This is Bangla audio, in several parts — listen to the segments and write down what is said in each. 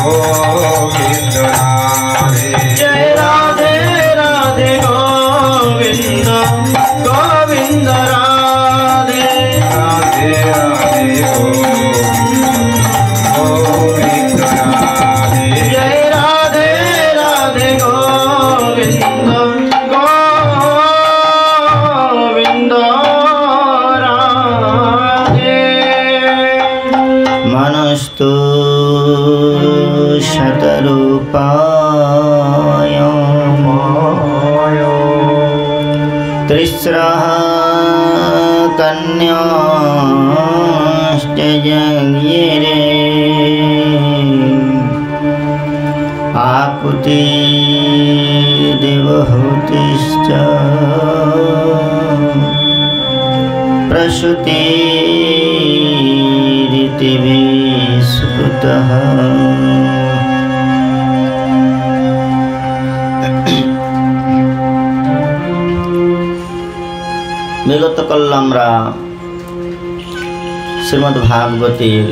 गोविंद राधे जय राधे राधे गोविंद गोविंद राधे राधे राधे गोविंद राधे जय राधे राधे गोविंद गोविंद राधे मनस्तु शतरूपाय त्रिस्रः कन्याश्च जज्ञिरे आकुति देवहूतिश्च प्रसूतिरितिभिः सुतः বিগত কাল আমরা শ্রীমদ্ ভাগবতের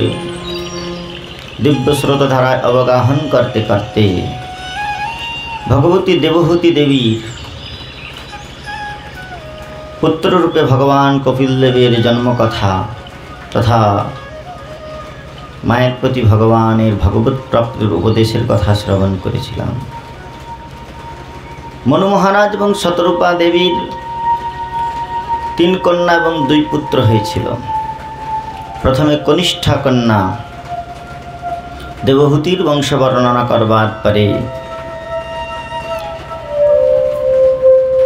দিব্য স্রোত ধারায় অবগাহন করতে করতে ভগবতী দেবহূতি দেবীর পুত্ররূপে ভগবান কপিল দেবের জন্মকথা তথা মায়ের প্রতি ভগবানের ভগবত প্রাপ্তির উপদেশের কথা শ্রবণ করেছিলাম। মনু মহারাজ এবং শতরূপা দেবীর 3 কন্যা এবং 2 পুত্র হয়েছিল। প্রথমে কনিষ্ঠা কন্যা দেবহূতির বংশ বর্ণনা করবার পরে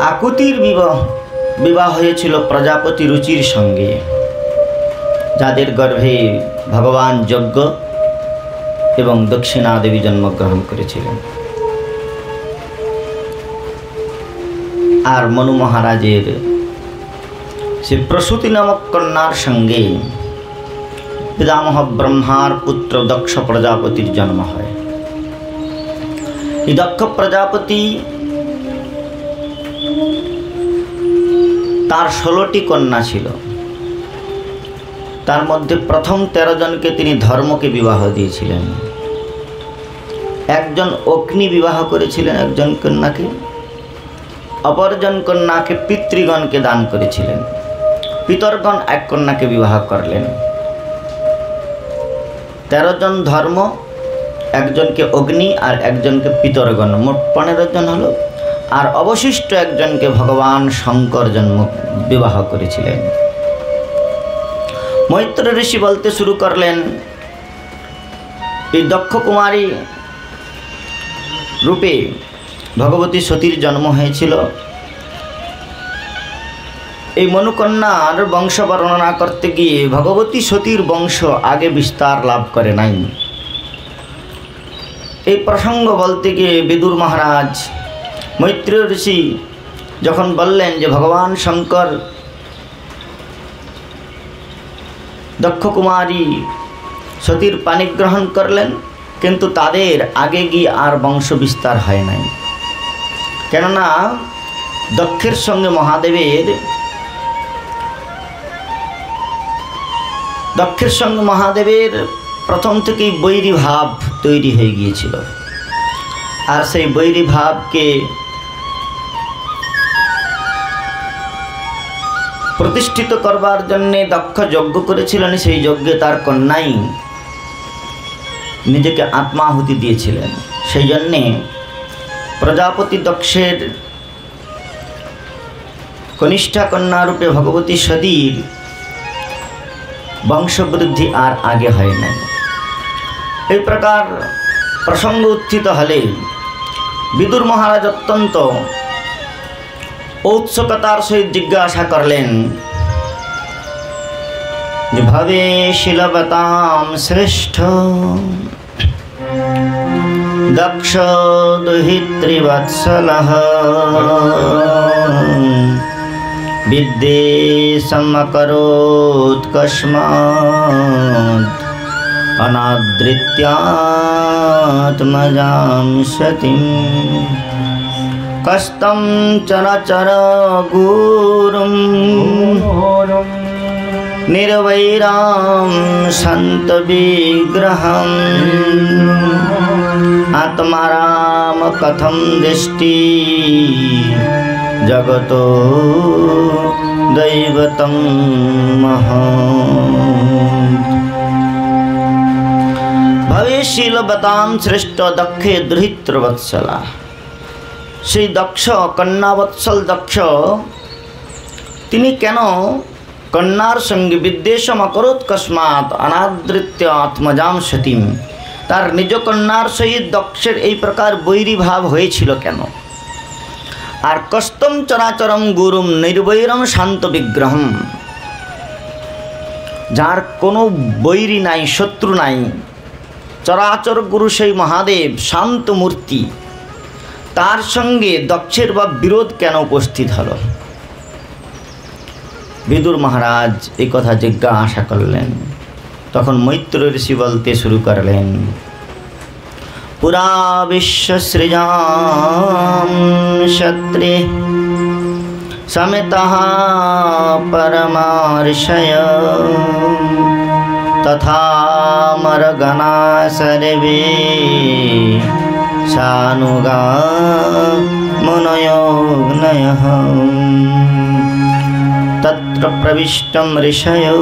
আকুতির বিবাহ হয়েছিল প্রজাপতি রুচির সঙ্গে, যাদের গর্ভে ভগবান যজ্ঞ এবং দক্ষিণা দেবী জন্মগ্রহণ করেছিলেন। আর মনু মহারাজের সে প্রসূতি নামক কন্যার সঙ্গে পিতামহ ব্রহ্মার পুত্র দক্ষ প্রজাপতির জন্ম হয়। এই দক্ষ প্রজাপতি তার 16টি কন্যা ছিল। তার মধ্যে প্রথম 13 জনকে তিনি ধর্মকে বিবাহ দিয়েছিলেন। একজন অগ্নি বিবাহ করেছিলেন একজন কন্যাকে, অপরজন কন্যাকে পিতৃগণকে দান করেছিলেন। পিতরগণ এক কন্যাকে বিবাহ করলেন। 13 জন ধর্ম, একজনকে অগ্নি আর একজনকে পিতরগণ, মোট 15 জন হলো। আর অবশিষ্ট একজনকে ভগবান শঙ্কর বিবাহ করেছিলেন। মৈত্র ঋষি বলতে শুরু করলেন, এই দক্ষ কুমারী রূপে ভগবতী সতীর জন্ম হয়েছিল। এই মনুকন্যার বংশ বর্ণনা করতে গিয়ে ভগবতী সতীর বংশ আগে বিস্তার লাভ করে নাই। এই প্রসঙ্গ বলতে গিয়ে বিদুর মহারাজ মৈত্র ঋষি যখন বললেন যে ভগবান শঙ্কর দক্ষ কুমারী সতীর পানি গ্রহণ করলেন, কিন্তু তাদের আগে গিয়ে আর বংশ বিস্তার হয় নাই। কেননা দক্ষের সঙ্গে মহাদেবের প্রথম থেকেই বৈরী ভাব তৈরি হয়ে গিয়েছিল। আর সেই বৈরী ভাবকে প্রতিষ্ঠিত করবার জন্যে দক্ষ যজ্ঞ করেছিলেন। সেই যজ্ঞে তার কন্যাই নিজেকে আত্মাহুতি দিয়েছিলেন। সেই জন্যে প্রজাপতি দক্ষের কনিষ্ঠা কন্যা রূপে ভগবতী সতীর বংশবৃদ্ধি আর আগে হয় নাই। এই প্রকার প্রসঙ্গ উত্থিত হলে বিদুর মহারাজ অত্যন্ত ঔৎসুকতার সহিত জিজ্ঞাসা করলেন যে ভবে শিলবতাম শ্রেষ্ঠ দক্ষ দুহিত্রিবৎসলঃ বিদ্যে সমকরোৎ কস্মাৎ অনাদৃত্যাত্মজাম সতীম কস্তম চরাচর গুরুম নির্বৈরাম সন্ত বিগ্রহম आत्माराम कथम दृष्टि जगतो दैवतं महान्। ভবেশীলবতাম শ্রেষ্ঠ দক্ষে দুহিত্র বৎসলা। সেই দক্ষ কন্যাবৎসল দক্ষ তিনি কেন কন্যার সঙ্গে বিদ্বেষম অকরোৎ কস্মাৎ অনাদৃত্য আত্মজাম সতীম। তার নিজ কন্যার সহিত দক্ষের এই প্রকার বৈরী ভাব হয়েছিল কেন? আর কস্তম চরাচরম গুরুম নির্বৈরম শান্ত বিগ্রহম, যার কোনো বৈরী নাই, শত্রু নাই, চরাচর গুরু সেই মহাদেব শান্ত মূর্তি, তার সঙ্গে দক্ষের বা বিরোধ কেন উপস্থিত হলো? বিদুর মহারাজ এই কথা জিজ্ঞাসা করলেন। তখন মৈত্র ঋষি বলতে শুরু করলেন, পুরা বিশ্ব সৃজাম শত্রে সমিতঃ পরমার্ষয় তথা মরগণা সর্বে সানুগা মুনয়োগ্নয়ঃ তত্র প্রবিষ্টম ঋষयो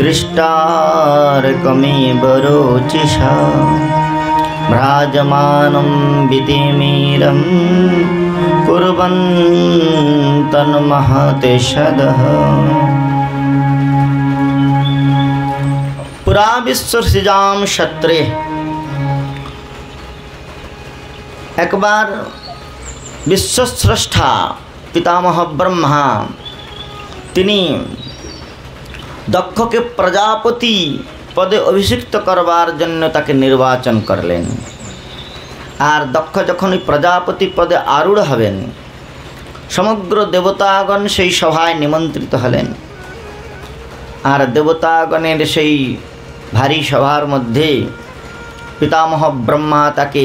দৃষ্টার্কমেব রোচিষা ভ্রাজমাनं বিধিमीरं কুর্বন্তন মহতে সদঃ। পুরা বিশ্বসৃজাম শত্রে, একবার বিশ্বস্রষ্টা পিতামহ ব্রহ্মা তিনি দক্ষকে প্রজাপতি পদে অভিষিক্ত করবার জন্য তাকে নির্বাচন করলেন। আর দক্ষ যখন ওই প্রজাপতি পদে আরূঢ় হবেন, সমগ্র দেবতাগণ সেই সভায় নিমন্ত্রিত হলেন। আর দেবতাগণের সেই ভারী সভার মধ্যে পিতামহ ব্রহ্মা তাকে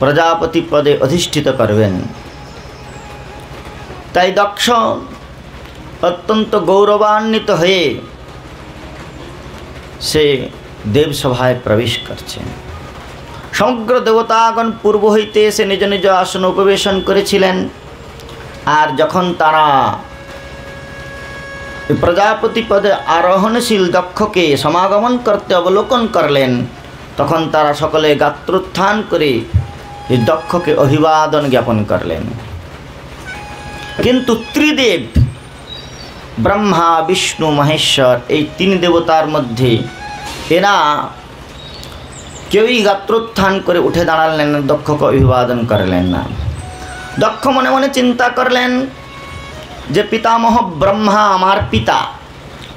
প্রজাপতি পদে অধিষ্ঠিত করবেন। তাই দক্ষ অত্যন্ত গৌরবান্বিত হয়ে সে দেবসভায় প্রবেশ করছে। সমগ্র দেবতাগণ পূর্ব হইতে এসে নিজ নিজ আসন উপবেশন করেছিলেন। আর যখন তারা প্রজাপতি পদে আরোহণশীল দক্ষকে সমাগমন করতে অবলোকন করলেন, তখন তারা সকলে গাত্রোত্থান করে এই দক্ষকে অভিবাদন জ্ঞাপন করলেন। কিন্তু ত্রিদেব ব্রহ্মা বিষ্ণু মহেশ্বর এই তিন দেবতার মধ্যে এরা কেউই গাত্রোত্থান করে উঠে দাঁড়ালেন না, দক্ষকে অভিবাদন করলেন না। দক্ষ মনে মনে চিন্তা করলেন যে পিতামহ ব্রহ্মা আমার পিতা,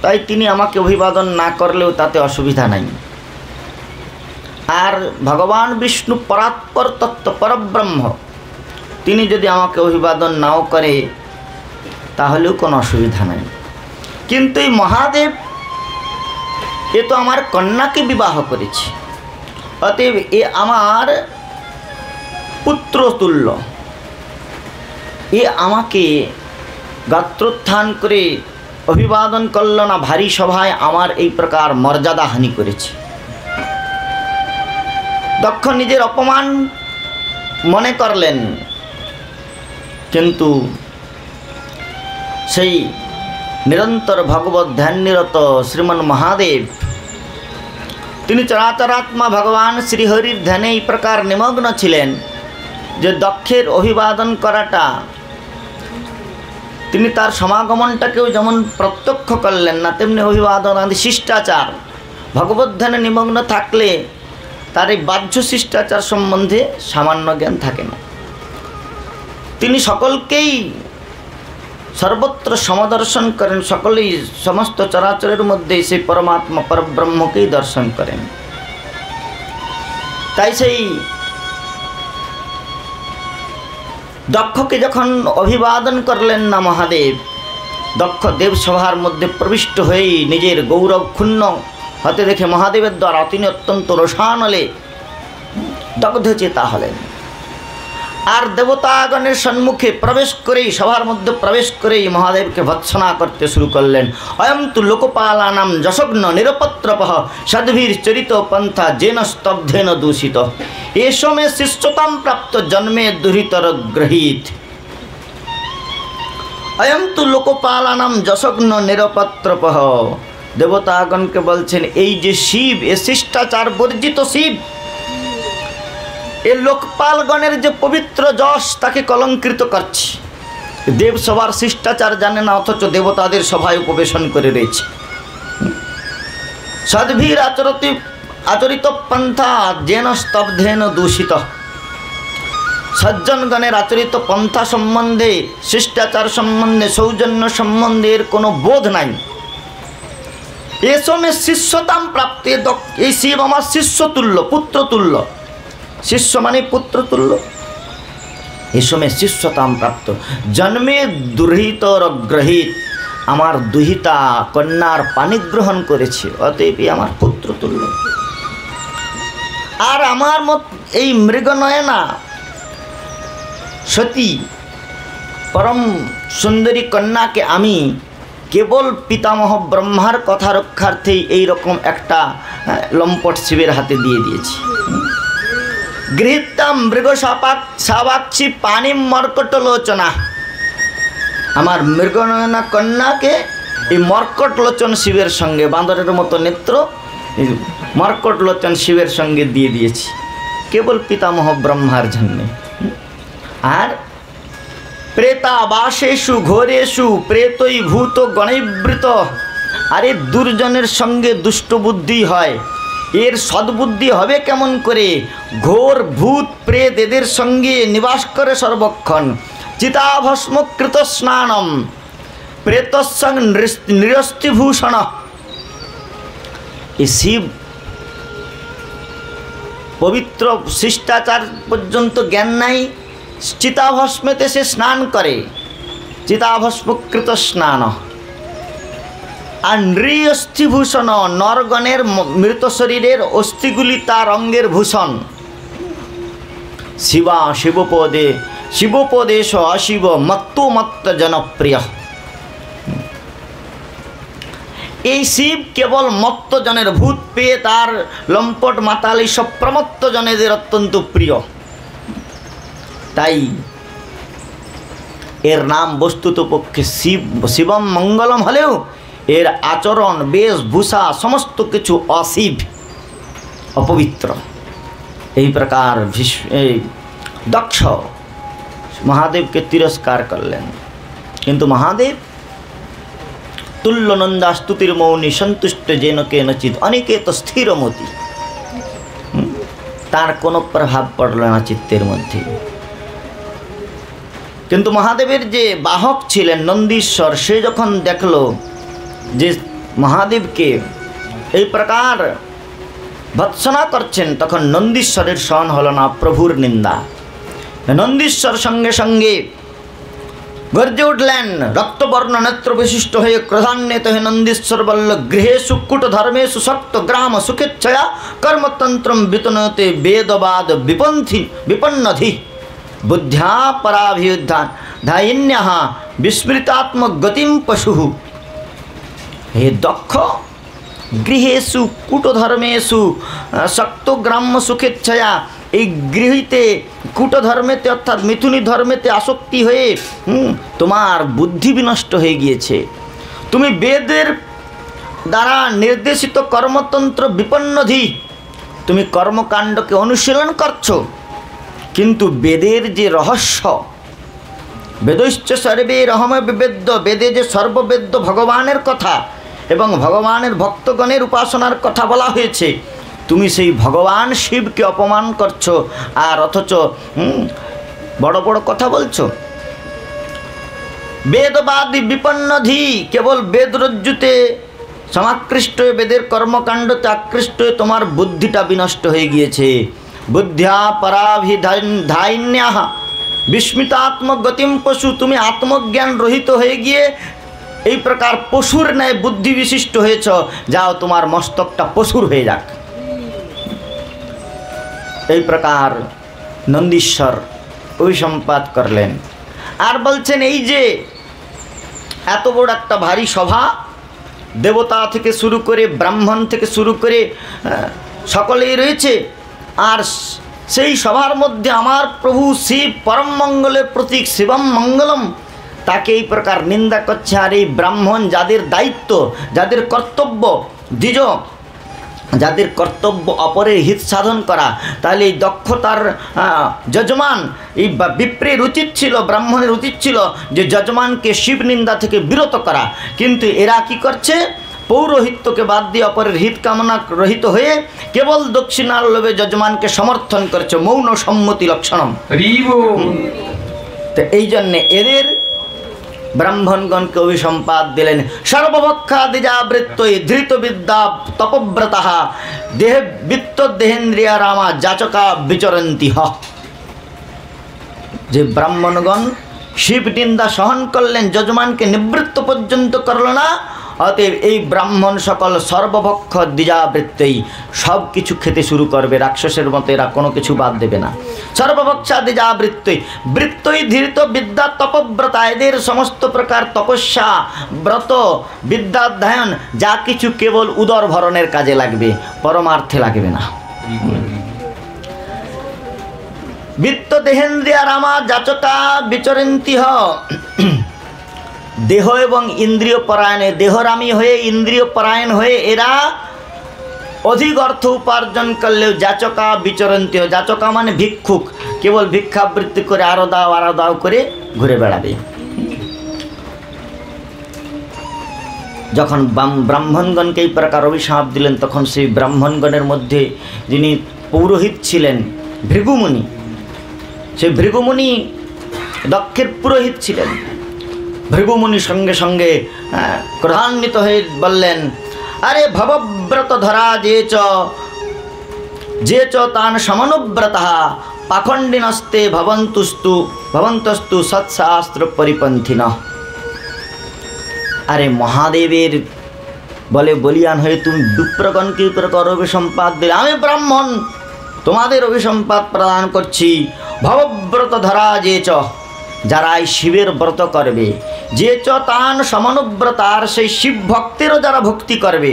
তাই তিনি আমাকে অভিবাদন না করলেও তাতে অসুবিধা নাই। আর ভগবান বিষ্ণু পরাৎপর তত্ত্ব পরব্রহ্ম, তিনি যদি আমাকে অভিবাদন নাও করে তাহলেও কোনো অসুবিধা নাই। কিন্তু এই মহাদেব এ তো আমার কন্যাকে বিবাহ করেছে, অতএব এ আমার পুত্রতুল্য, এ আমাকে গাত্রোত্থান করে অভিবাদন করল না, ভারী সভায় আমার এই প্রকার মর্যাদা হানি করেছে। দক্ষ নিজের অপমান মনে করলেন, কিন্তু সেই নিরন্তর ভগবত ধ্যাননিরত শ্রীমন মহাদেব তিনি চরাচরাত্মা ভগবান শ্রীহরির ধ্যানে এই প্রকার নিমগ্ন ছিলেন যে দক্ষের অভিবাদন করাটা, তিনি তার সমাগমনটাকেও যেমন প্রত্যক্ষ করলেন না, তেমনি অভিবাদন আদি শিষ্টাচার ভগবত ধ্যানে নিমগ্ন থাকলে তার এই বাহ্য শিষ্টাচার সম্বন্ধে সামান্য জ্ঞান থাকে না। তিনি সকলকেই সর্বত্র সমদর্শন করেন, সকলেই সমস্ত চরাচরের মধ্যে সেই পরমাত্মা পরব্রহ্মকেই দর্শন করেন। তাই সেই দক্ষকে যখন অভিবাদন করলেন না মহাদেব, দক্ষ দেবসভার মধ্যে প্রবিষ্ট হয়েই নিজের গৌরব ক্ষুণ্ণ হতে দেখে মহাদেবের দ্বারা তিনি অত্যন্ত রোষানলে দগ্ধচেতা হলেন। আর দেবতাগণের সম্মুখে প্রবেশ করেই, সভার মধ্যে প্রবেশ করেই মহাদেবকে ভৎসনা করতে শুরু করলেন। অয়ম তু লোকপালানাম যশগ্ন নিরপত্রপঃ সদ্ভীর চরিত পন্থা যেন স্তব্ধেন দূষিত এসো মে শিষ্যতাম প্রাপ্ত জন্মে দুহিতর গ্রহীত। অয়ম তু লোকপালানাম যশগ্ন নিরপত্রপঃ, দেবতাগণকে বলছেন এই যে শিব, এ শিষ্টাচার বর্জিত শিব, এ লোকপালগণের যে পবিত্র যশ তাকে কলঙ্কৃত করছে। দেব সবার শিষ্টাচার জানে না, অথচ দেবতাদের সভায় উপবেশন করে রয়েছে। সদ্ভীর আচরিত পন্থা যেন স্তব্ধেন দূষিত, সজ্জনগণের আচরিত পন্থা সম্বন্ধে, শিষ্টাচার সম্বন্ধে, সৌজন্য সম্বন্ধে এর কোনো বোধ নাই। এসমে শিষ্যতাম প্রাপ্তে, এই শিব আমার শিষ্যতুল্য, পুত্রতুল্য, শিষ্য মানে পুত্রতুল্য। এসমে শিষ্যতাম প্রাপ্ত জন্মে দুহিতর গ্রহীত, আমার দুহিতা কন্যার পানি গ্রহণ করেছে, অতএব আমার পুত্রতুল্য। আর আমার মত এই মৃগনয়না সতী পরম সুন্দরী কন্যাকে আমি কেবল পিতামহ ব্রহ্মার কথা রক্ষার্থেই এইরকম একটা লম্পট শিবের হাতে দিয়ে দিয়েছি। গৃহীতাম মৃগ সাবাক্ষী পানি মর্কট লোচনা, আমার মৃগনয়না কন্যাকে এই মর্কট লোচন শিবের সঙ্গে, বাঁদরের মতো নেত্র, মর্কট লোচন শিবের সঙ্গে দিয়ে দিয়েছি কেবল পিতামহ ব্রহ্মার জন্যে। আর প্রেতাবাসেষু ঘোরেষু প্রেতই ভূত গণৈবৃত, আরে দুর্জনের সঙ্গে দুষ্ট বুদ্ধি হয়, এর সদ্বুদ্ধি হবে কেমন করে? ঘোর ভূত প্রেত এদের সঙ্গে নিবাস করে সর্বক্ষণ। চিতাভস্মকৃত স্নানম প্রেতসং নিরস্তিভূষণ, এই শিব পবিত্র শিষ্টাচার পর্যন্ত জ্ঞান নাই, চিতাভস্মেতে সে স্নান করে, চিতাভস্মকৃত স্নান। আর নৃঅস্থিভূষণ, নরগণের মৃত শরীরের অস্থিগুলি তার অঙ্গের ভূষণ। শিবা শিবপদে শিবপদেশ অশিব মত্ত মত্ত জনপ্রিয়, এই শিব কেবল মত্তজনের, ভূত পেয়ে তার লম্পট মাতাল এইসব প্রমত্ত জনেদের অত্যন্ত প্রিয়। তাই এর নাম বস্তুত পক্ষে শিব, শিবম মঙ্গলম হলেও এর আচরণ, বেশভূষা সমস্ত কিছু অশিব, অপবিত্র। এই প্রকার দক্ষ মহাদেবকে তিরস্কার করলেন। কিন্তু মহাদেব তুল্য নন্দা স্তুতির মৌনী সন্তুষ্ট যেন কেনচিত অনিকেত স্থিরমতি, তার কোনো প্রভাব পড়ল না চিত্তের মধ্যে। কিন্তু মহাদেবের যে বাহক ছিলেন নন্দীশ্বর, সে যখন দেখল যে মহাদেবকে এই প্রকার ভৎসনা করছেন, তখন নন্দীশ্বরের সহন হল না, প্রভুর নিন্দা। নন্দীশ্বর সঙ্গে সঙ্গে গর্জে উঠলেন, রক্তবর্ণ নেত্র বিশিষ্ট হয়ে ক্রধান্বিত হয়ে নন্দীশ্বর বলল, গৃহেষু কূট ধর্মেষু শক্ত গ্রাম সুখেচ্ছয়া কর্মতন্ত্রম বিতনতে বেদবাদ বিপন্নধি বুদ্ধ্যা পরাভিयुद्धान ধাইন্যঃ বিস্মৃতাত্মক গতিম পশু। হে দক্ষ, গৃহেষু কূটধর্মেষু শক্ত গ্রাম্য সুখেচ্ছয়া, এই গৃহীতে কূটধর্মেতে অর্থাৎ মিথুনী ধর্মেতে আসক্তি হয়ে তোমার বুদ্ধি বিনষ্ট হয়ে গিয়েছে। তুমি বেদের দ্বারা নির্দেশিত কর্মতন্ত্র বিপন্নধি, তুমি কর্মকাণ্ডকে অনুশীলন করছো, কিন্তু বেদের যে রহস্য, বেদৈশ্চ সর্বে রহমে বিবেদ্য, বেদে যে সর্ববেদ্য ভগবানের কথা এবং ভগবানের ভক্তগণের উপাসনার কথা বলা হয়েছে, তুমি সেই ভগবান শিবকে অপমান করছো, আর অথচ বড় বড় কথা বলছো। বেদবাদী বিপন্নধি, কেবল বেদরজ্জুতে সমাকৃষ্ট হয়ে বেদের কর্মকাণ্ডতে আকৃষ্ট হয়ে তোমার বুদ্ধিটা বিনষ্ট হয়ে গিয়েছে। বুদ্ধ্যা পরাভিধাইন্যঃ বিস্মিতাত্মক গতিম পশু, তুমি আত্মজ্ঞান রহিত হয়ে গিয়ে এই প্রকার পশুর ন্যায় বুদ্ধি বিশিষ্ট হয়েছ, যাও তোমার মস্তকটা পশুর হয়ে যাক। এই প্রকার নন্দীশ্বর অভিসম্পাত করলেন। আর বলছেন এই যে এত বড় একটা ভারী সভা, দেবতা থেকে শুরু করে ব্রাহ্মণ থেকে শুরু করে সকলেই রয়েছে, আর সেই সভার মধ্যে আমার প্রভু শিব পরম মঙ্গলের প্রতীক শিবম মঙ্গলম, তাকে এই প্রকার নিন্দা করছে। আর এই ব্রাহ্মণ যাদের দায়িত্ব, যাদের কর্তব্য দ্বিজ, যাদের কর্তব্য অপরের হিত সাধন করা, তাহলে এই দক্ষতার যজমান এই বিপ্রের উচিত ছিল, ব্রাহ্মণের উচিত ছিল যে যজমানকে শিব নিন্দা থেকে বিরত করা। কিন্তু এরা কি করছে? পৌরোহিত্যকে বাদ দিয়ে অপরের হিত কামনা রহিত হয়ে কেবল দক্ষিণার লোভে যজমানকে সমর্থন করছে, মৌন সম্মতি লক্ষণম। তো এই জন্যে এদের ব্রাহ্মণগণকে অভিসম্পাদ দিলেন। সর্বভক্ষাদিজাবৃত্তই ধৃত বিদ্যা তপব্রতঃ দেহে বিত্ত দেহেন্দ্রিয়া রামা যাচকা বিচরন্তি হ। যে ব্রাহ্মণগণ শিব নিন্দা সহন করলেন, যজমানকে নিবৃত্ত পর্যন্ত করল না, অতএব এই ব্রাহ্মণ সকল সর্বভক্ষ দ্বিজাবৃত্তই সব কিছু খেতে শুরু করবে, রাক্ষসের মতো এরা কোনো কিছু বাদ দেবে না। সর্বভক্ষা দ্বিজাবৃত্তই বৃত্তই ধীরিত বিদ্যা তপব্রতা, এদের সমস্ত প্রকার তপস্যা ব্রত বিদ্যাধ্যায়ন যা কিছু কেবল উদর ভরণের কাজে লাগবে, পরমার্থে লাগবে না। বিত্ত দেহেন্দ্রিয়া রামা যাচকা বিচরন্তি হ। দেহ এবং ইন্দ্রিয় পরায়ণে, দেহরামী হয়ে ইন্দ্রিয় পরায়ণ হয়ে এরা অধিক অর্থ উপার্জন করলেও যাচকা বিচরন্তি, যাচকা মানে ভিক্ষুক, কেবল ভিক্ষাবৃত্তি করে আরো দাও করে ঘুরে বেড়াবে। যখন ব্রাহ্মণগণকে এই প্রকার অভিশাপ দিলেন, তখন সেই ব্রাহ্মণগণের মধ্যে যিনি পৌরোহিত ছিলেন ভৃগুমুনি, সেই ভৃগুমুনি দক্ষের পুরোহিত ছিলেন। ভৃগুমুনি সঙ্গে সঙ্গে ক্রোধান্বিত হয়ে বললেন, আরে ভবব্রত ধরা যে চ তান সমানুব্রতঃ পাখণ্ডিনস্তে ভবন্তস্তু সৎশাস্ত্র পরিপন্থিনঃ। আরে মহাদেবের বলে বলিয়ান হয়ে তুমি বিপ্রগণকে প্রকার অভিসম্পাদ দিলে, আমি ব্রাহ্মণ তোমাদের অভিসম্পাদ প্রদান করছি। ভবব্রত ধরা যে চ, যারা এই শিবের ব্রত করবে, যে চ তান সমানুব্রত, আর সেই শিব ভক্তেরও যারা ভক্তি করবে,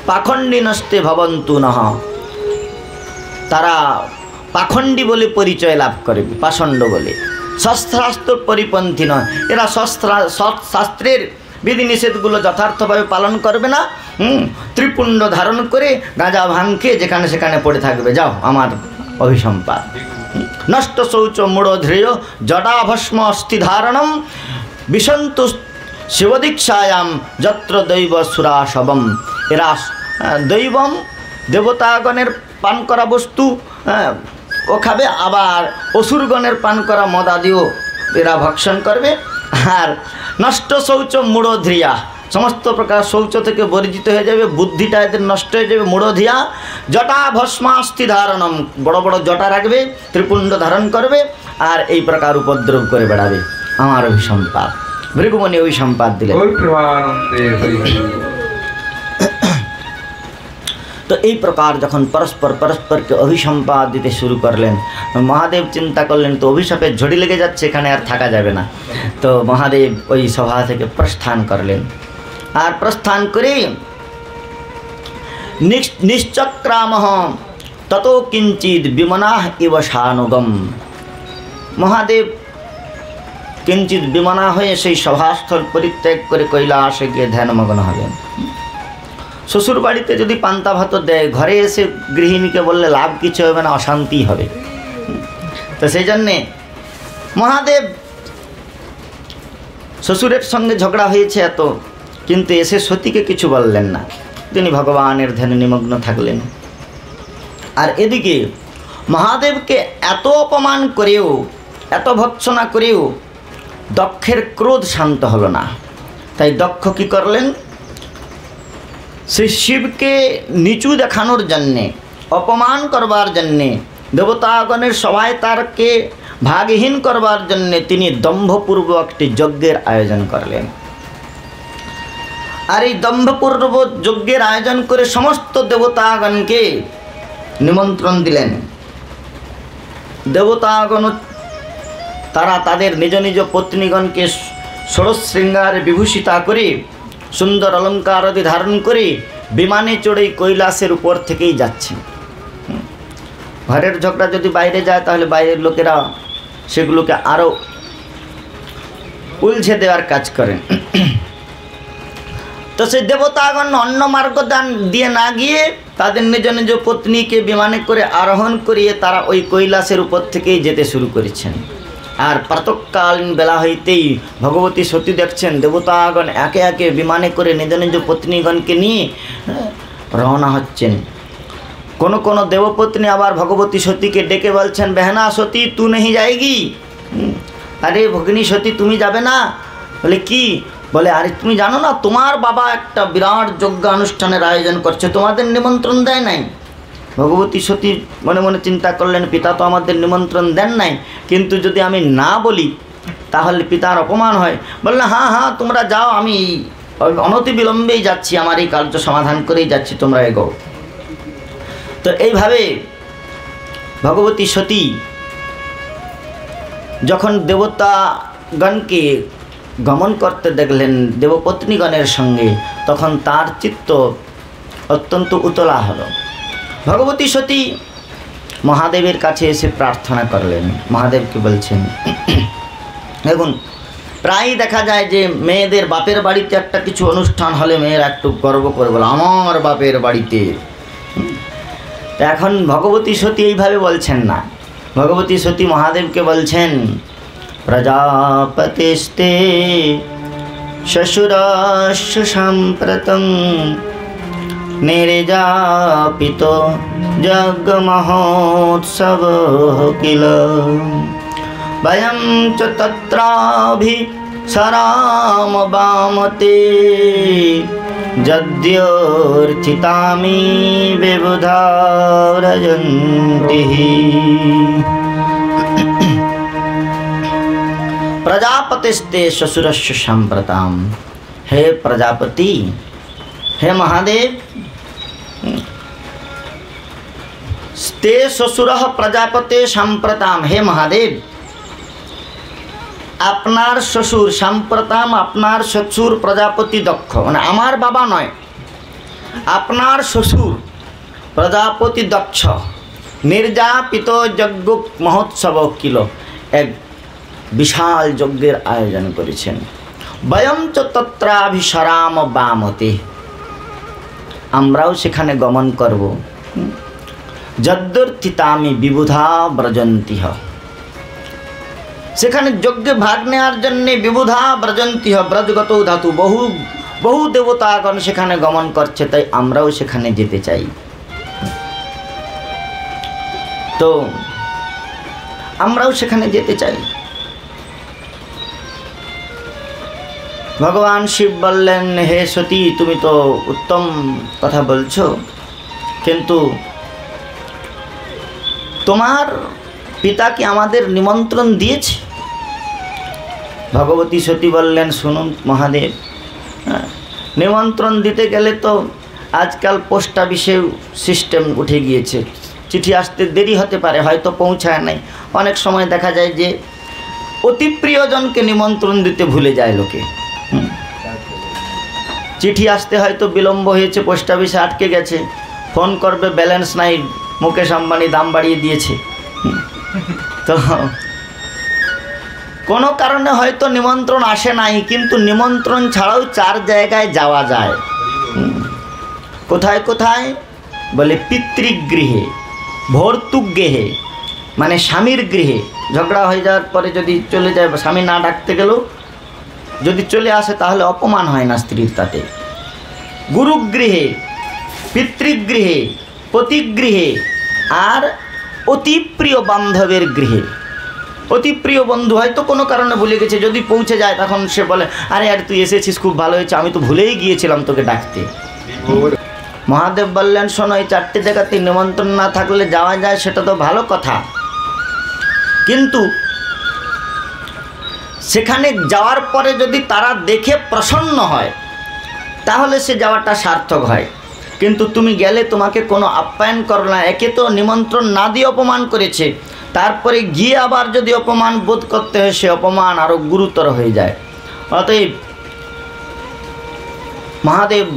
পাখণ্ডী নস্তে ভবন্তু নহ, তারা পাখণ্ডী বলে পরিচয় লাভ করবে, পাষণ্ড বলে। শস্ত্রাস্ত্র পরিপন্থী নয়, এরা শাস্ত্রের বিধিনিষেধগুলো যথার্থভাবে পালন করবে না। ত্রিপুণ্ড ধারণ করে গাঁজা ভাঙ খেয়ে যেখানে সেখানে পড়ে থাকবে, যাও আমার অভিসম্পাদ। নষ্ট শৌচ মূঢ়ধ্রেয় জটাভস্ম অস্থিধারণম বিশন্তু শিবদীক্ষায়াম যত্র দৈব সুরাশবম। এরা দৈবম দেবতাগণের পান করা বস্তু ও খাবে, আবার অসুরগণের পান করা মদ আদিও এরা ভক্ষণ করবে। আর নষ্ট শৌচ মূঢ়ধ্রিয়া, সমস্ত প্রকার শৌচ থেকে বর্জিত হয়ে যাবে, বুদ্ধিটা এদের নষ্ট হয়ে যাবে। মূঢ়ধিয়া জটা ভস্মাস্থি ধারণম, বড় বড় জটা রাখবে, ত্রিপুণ্ড ধারণ করবে, আর এই প্রকার উপদ্রব করে বেড়াবে। আমার অভিসম্পাদ, ভৃগুমুনি অভিসম্পাদ দিলেন। তো এই প্রকার যখন পরস্পরকে অভিসম্পাদ দিতে শুরু করলেন, মহাদেব চিন্তা করলেন তো অভিশাপের ঝড়ি লেগে যাচ্ছে, এখানে আর থাকা যাবে না। তো মহাদেব ওই সভা থেকে প্রস্থান করলেন। আর প্রস্থান করে নিশ্চক্রামহ তত কিঞ্চিৎ বিমনাহ ইব শানুগম। মহাদেব কিঞ্চিৎ বিমনা হয়ে সেই সভাস্থল পরিত্যাগ করে কৈলাসে গিয়ে ধ্যানমগ্ন হবেন। শ্বশুর বাড়িতে যদি পান্তা ভাত দেয়, ঘরে এসে গৃহিণীকে বললে লাভ কিছু হবে না, অশান্তি হবে। তো সেই জন্যে মহাদেব শ্বশুরের সঙ্গে ঝগড়া হয়েছে এত, কিন্তু এসে সতীকে কিছু বললেন না, তিনি ভগবানের ধ্যানে নিমগ্ন থাকলেন। আর এদিকে মহাদেবকে এত অপমান করেও, এত ভৎসনা করেও দক্ষের ক্রোধ শান্ত হলো না। তাই দক্ষ কী করলেন, সেই শিবকে নিচু দেখানোর জন্যে, অপমান করবার জন্যে, দেবতাগণের সভায় তারকে ভাগহীন করবার জন্যে তিনি দম্ভপূর্বক একটি যজ্ঞের আয়োজন করলেন। আর এই দম্ভপূর্বক যজ্ঞের আয়োজন করে সমস্ত দেবতাগণকে নিমন্ত্রণ দিলেন। দেবতাগণ তারা তাদের নিজ নিজ পত্নীগণকে ষোড়শ শৃঙ্গারে বিভূষিতা করে সুন্দর অলঙ্কার আদি ধারণ করে বিমানে চড়ে কৈলাসের উপর থেকেই যাচ্ছে। ঘরের ঝগড়া যদি বাইরে যায় তাহলে বাইরের লোকেরা সেগুলোকে আরও উলঝে দেওয়ার কাজ করেন। তো সেই দেবতাগণ অন্য মার্গদান দিয়ে না গিয়ে তাদের নিজ নিজ পত্নীকে বিমানে করে আরোহণ করিয়ে তারা ওই কৈলাসের উপর থেকেই যেতে শুরু করেছেন। আর প্রাতঃকালীন বেলা হইতেই ভগবতী সতী দেখছেন দেবতাগণ একে একে বিমানে করে নিজ নিজ পত্নীগণকে নিয়ে রওনা হচ্ছেন। কোনো কোনো দেবপত্নী আবার ভগবতী সতীকে ডেকে বলছেন, বেহনা সতী তু নেই যায়গি? আরে ভগিনী সতী তুমি যাবে না? বলে কি? বলে আরে তুমি জানো না তোমার বাবা একটা বিরাট যজ্ঞ অনুষ্ঠানের আয়োজন করছে, তোমাদের নিমন্ত্রণ দেয় নাই? ভগবতী সতী মনে মনে চিন্তা করলেন, পিতা তো আমাদের নিমন্ত্রণ দেন নাই, কিন্তু যদি আমি না বলি তাহলে পিতার অপমান হয়। বললেন হ্যাঁ হ্যাঁ তোমরা যাও, আমি অনতি বিলম্বেই যাচ্ছি, আমার এই কার্য সমাধান করেই যাচ্ছি, তোমরা এগো। তো এইভাবে ভগবতী সতী যখন দেবতাগণকে গমন করতে দেখলেন দেবপত্নীগণের সঙ্গে, তখন তার চিত্ত অত্যন্ত উতলা হলো। ভগবতী সতী মহাদেবের কাছে এসে প্রার্থনা করলেন। মহাদেবকে বলছেন, দেখুন প্রায়ই দেখা যায় যে মেয়েদের বাপের বাড়িতে একটা কিছু অনুষ্ঠান হলে মেয়েরা একটু গর্ব করে বলে আমার বাপের বাড়িতে। এখন ভগবতী সতী এইভাবে বলছেন না, ভগবতী সতী মহাদেবকে বলছেন, প্রজাপতিস্তে শ্বশুরস্য সাম্প্রতং নির্যাপিত যজ্ঞ মহোৎসব কিল বয়ং চ তত্রাভিসরাম বামতে যদ্যোর্থিতামি বিবুধা ব্রজন্তিঃ। प्रजापतिस्ते শ্বশুরস্য সাম্প্রতাম। হে প্রজাপতি, হে মহাদেব, স্তে শ্বশুরঃ প্রজাপতে সাম্প্রতাম। হে মহাদেব, আপনার শ্বশুর সাম্প্রতাম, আপনার শ্বশুর প্রজাপতি দক্ষ, মানে আমার বাবা নয়, আপনার শ্বশুর প্রজাপতি দক্ষ নির্যাপিত যজ্ঞ মহোৎসব কিল, এক বিশাল যজ্ঞের আয়োজন করেছেন। বয়ং চ তত্রাভিসরাম বামতে, আমরাও সেখানে গমন করব। যদ্যর্থিতামি বিবুধা ব্রজন্তিহ, সেখানে যজ্ঞে ভাগ নেওয়ার জন্যে বিবুধা ব্রজন্তিহ, ব্রজগত ধাতু, বহু দেবতাগণ সেখানে গমন করছে, তাই আমরাও সেখানে যেতে চাই। তো আমরাও সেখানে যেতে চাই। ভগবান শিব বললেন, হে সতী তুমি তো উত্তম কথা বলছো, কিন্তু তোমার পিতা কি আমাদের নিমন্ত্রণ দিয়েছে? ভগবতী সতী বললেন, শুনুন মহাদেব, নিমন্ত্রণ দিতে গেলে তো আজকাল পোস্ট অফিসে সিস্টেম উঠে গিয়েছে, চিঠি আসতে দেরি হতে পারে, হয়তো পৌঁছায় নাই। অনেক সময় দেখা যায় যে অতি প্রিয়জনকে নিমন্ত্রণ দিতে ভুলে যায় লোকে। চিঠি আসতে হয়তো বিলম্ব হয়েছে, পোস্ট অফিসে আটকে গেছে, ফোন করবে ব্যালেন্স নাই, মুকেশ আম্বানি দাম বাড়িয়ে দিয়েছে। তো কোনো কারণে হয়তো নিমন্ত্রণ আসে নাই, কিন্তু নিমন্ত্রণ ছাড়াও 4 জায়গায় যাওয়া যায়। কোথায় কোথায়? বলে পিতৃগৃহে, ভর্তুগৃহে, মানে স্বামীর গৃহে। ঝগড়া হয়ে যাওয়ার পরে যদি চলে যায়, স্বামী না ডাকতে গেলেও যদি চলে আসে তাহলে অপমান হয় না স্ত্রীর তাতে। গুরুগৃহে, পিতৃগৃহে, পতিগৃহে, আর অতি প্রিয় বান্ধবের গৃহে। অতি প্রিয় বন্ধু হয়তো কোনো কারণে ভুলে গেছে, যদি পৌঁছে যায় তখন সে বলে, আরে আর তুই এসেছিস, খুব ভালো হয়েছে, আমি তো ভুলেই গিয়েছিলাম তোকে ডাকতে। মহাদেব বললেন, শোনো, এই 4টে জায়গাতে নিমন্ত্রণ না থাকলে যাওয়া যায়, সেটা তো ভালো কথা, কিন্তু সেখানে যাওয়ার পরে যদি তারা দেখে প্রসন্ন হয় তাহলে সে যাওয়াটা সার্থক হয়। কিন্তু তুমি গেলে তোমাকে কোনো আপ্যায়ন করো না, একে তো নিমন্ত্রণ না দিয়ে অপমান করেছে, তারপরে গিয়ে আবার যদি অপমান বোধ করতে হয়, সে অপমান আরও গুরুতর হয়ে যায়। অতএব মহাদেব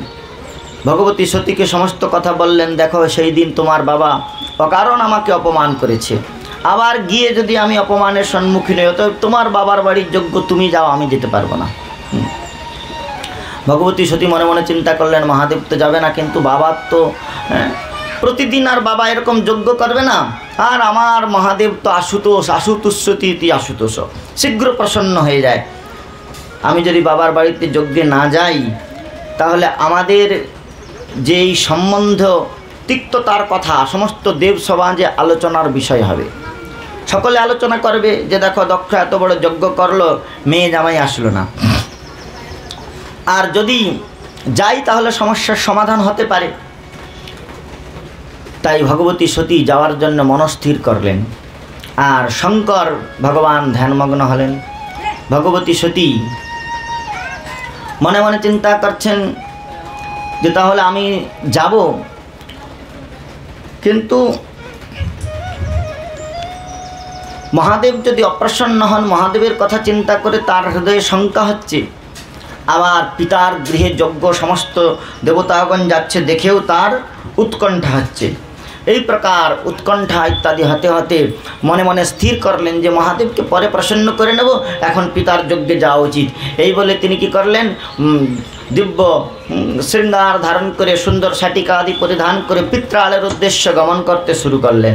ভগবতী সতীকে সমস্ত কথা বললেন, দেখো সেই দিন তোমার বাবা অকারণ আমাকে অপমান করেছে, আবার গিয়ে যদি আমি অপমানের সম্মুখীন হই, অতএব তোমার বাবার বাড়ির যোগ্য তুমি যাও, আমি যেতে পারবো না। ভগবতী সতী মনে মনে চিন্তা করলেন, মহাদেব তো যাবে না, কিন্তু বাবার তো প্রতিদিন আর বাবা এরকম যজ্ঞ করবে না, আর আমার মহাদেব তো আশুতোষ, আশুতোষতী আশুতোষ, শীঘ্র প্রসন্ন হয়ে যায়। আমি যদি বাবার বাড়িতে যজ্ঞে না যাই, তাহলে আমাদের যেই সম্বন্ধ তিক্ততার কথা সমস্ত দেব সমাজে আলোচনার বিষয় হবে। সকলে আলোচনা করবে যে দেখো দক্ষ এত বড় যজ্ঞ করলো, মেয়ে জামাই আসলো না। আর যদি যাই তাহলে সমস্যার সমাধান হতে পারে। তাই ভগবতী সতী যাওয়ার জন্য মনস্থির করলেন, আর শঙ্কর ভগবান ধ্যানমগ্ন হলেন। ভগবতী সতী মনে মনে চিন্তা করছেন যে তাহলে আমি যাব, কিন্তু মহাদেব যদি অপ্রসন্ন হন, মহাদেবের কথা চিন্তা করে তার হৃদয়ে শঙ্কা হচ্ছে। আবার পিতার গৃহে যজ্ঞ সমস্ত দেবতাগণ যাচ্ছে দেখেও তার উৎকণ্ঠা হচ্ছে। এই প্রকার উৎকণ্ঠা ইত্যাদি হতে হতে মনে মনে স্থির করলেন যে মহাদেবকে পরে প্রসন্ন করে নেব, এখন পিতার যজ্ঞে যাওয়া উচিত। এই বলে তিনি কি করলেন, দিব্য শৃঙ্গার ধারণ করে সুন্দর শাটিকা আদি পরিধান করে পিত্রালয়ের উদ্দেশ্যে গমন করতে শুরু করলেন।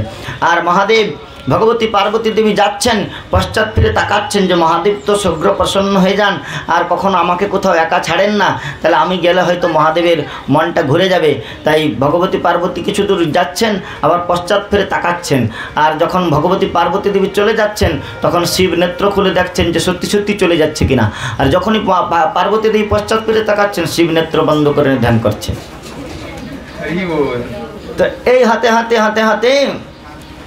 আর মহাদেব ভগবতী পার্বতী দেবী যাচ্ছেন, পশ্চাৎ ফিরে তাকাচ্ছেন যে মহাদেব তো শীঘ্র প্রসন্ন হয়ে যান, আর কখনো আমাকে কোথাও একা ছাড়েন না, তাহলে আমি গেলে হয়তো মহাদেবের মনটা ঘুরে যাবে। তাই ভগবতী পার্বতী কিছু দূর যাচ্ছেন, আবার পশ্চাৎ ফিরে তাকাচ্ছেন। আর যখন ভগবতী পার্বতী দেবী চলে যাচ্ছেন, তখন শিব নেত্র খুলে দেখছেন যে সত্যি সত্যি চলে যাচ্ছে কিনা। আর যখনই পার্বতী দেবী পশ্চাৎ ফিরে তাকাচ্ছেন, শিব নেত্র বন্ধ করে ধ্যান করছেন। তো এই হাতে হাতে হাতে হাতে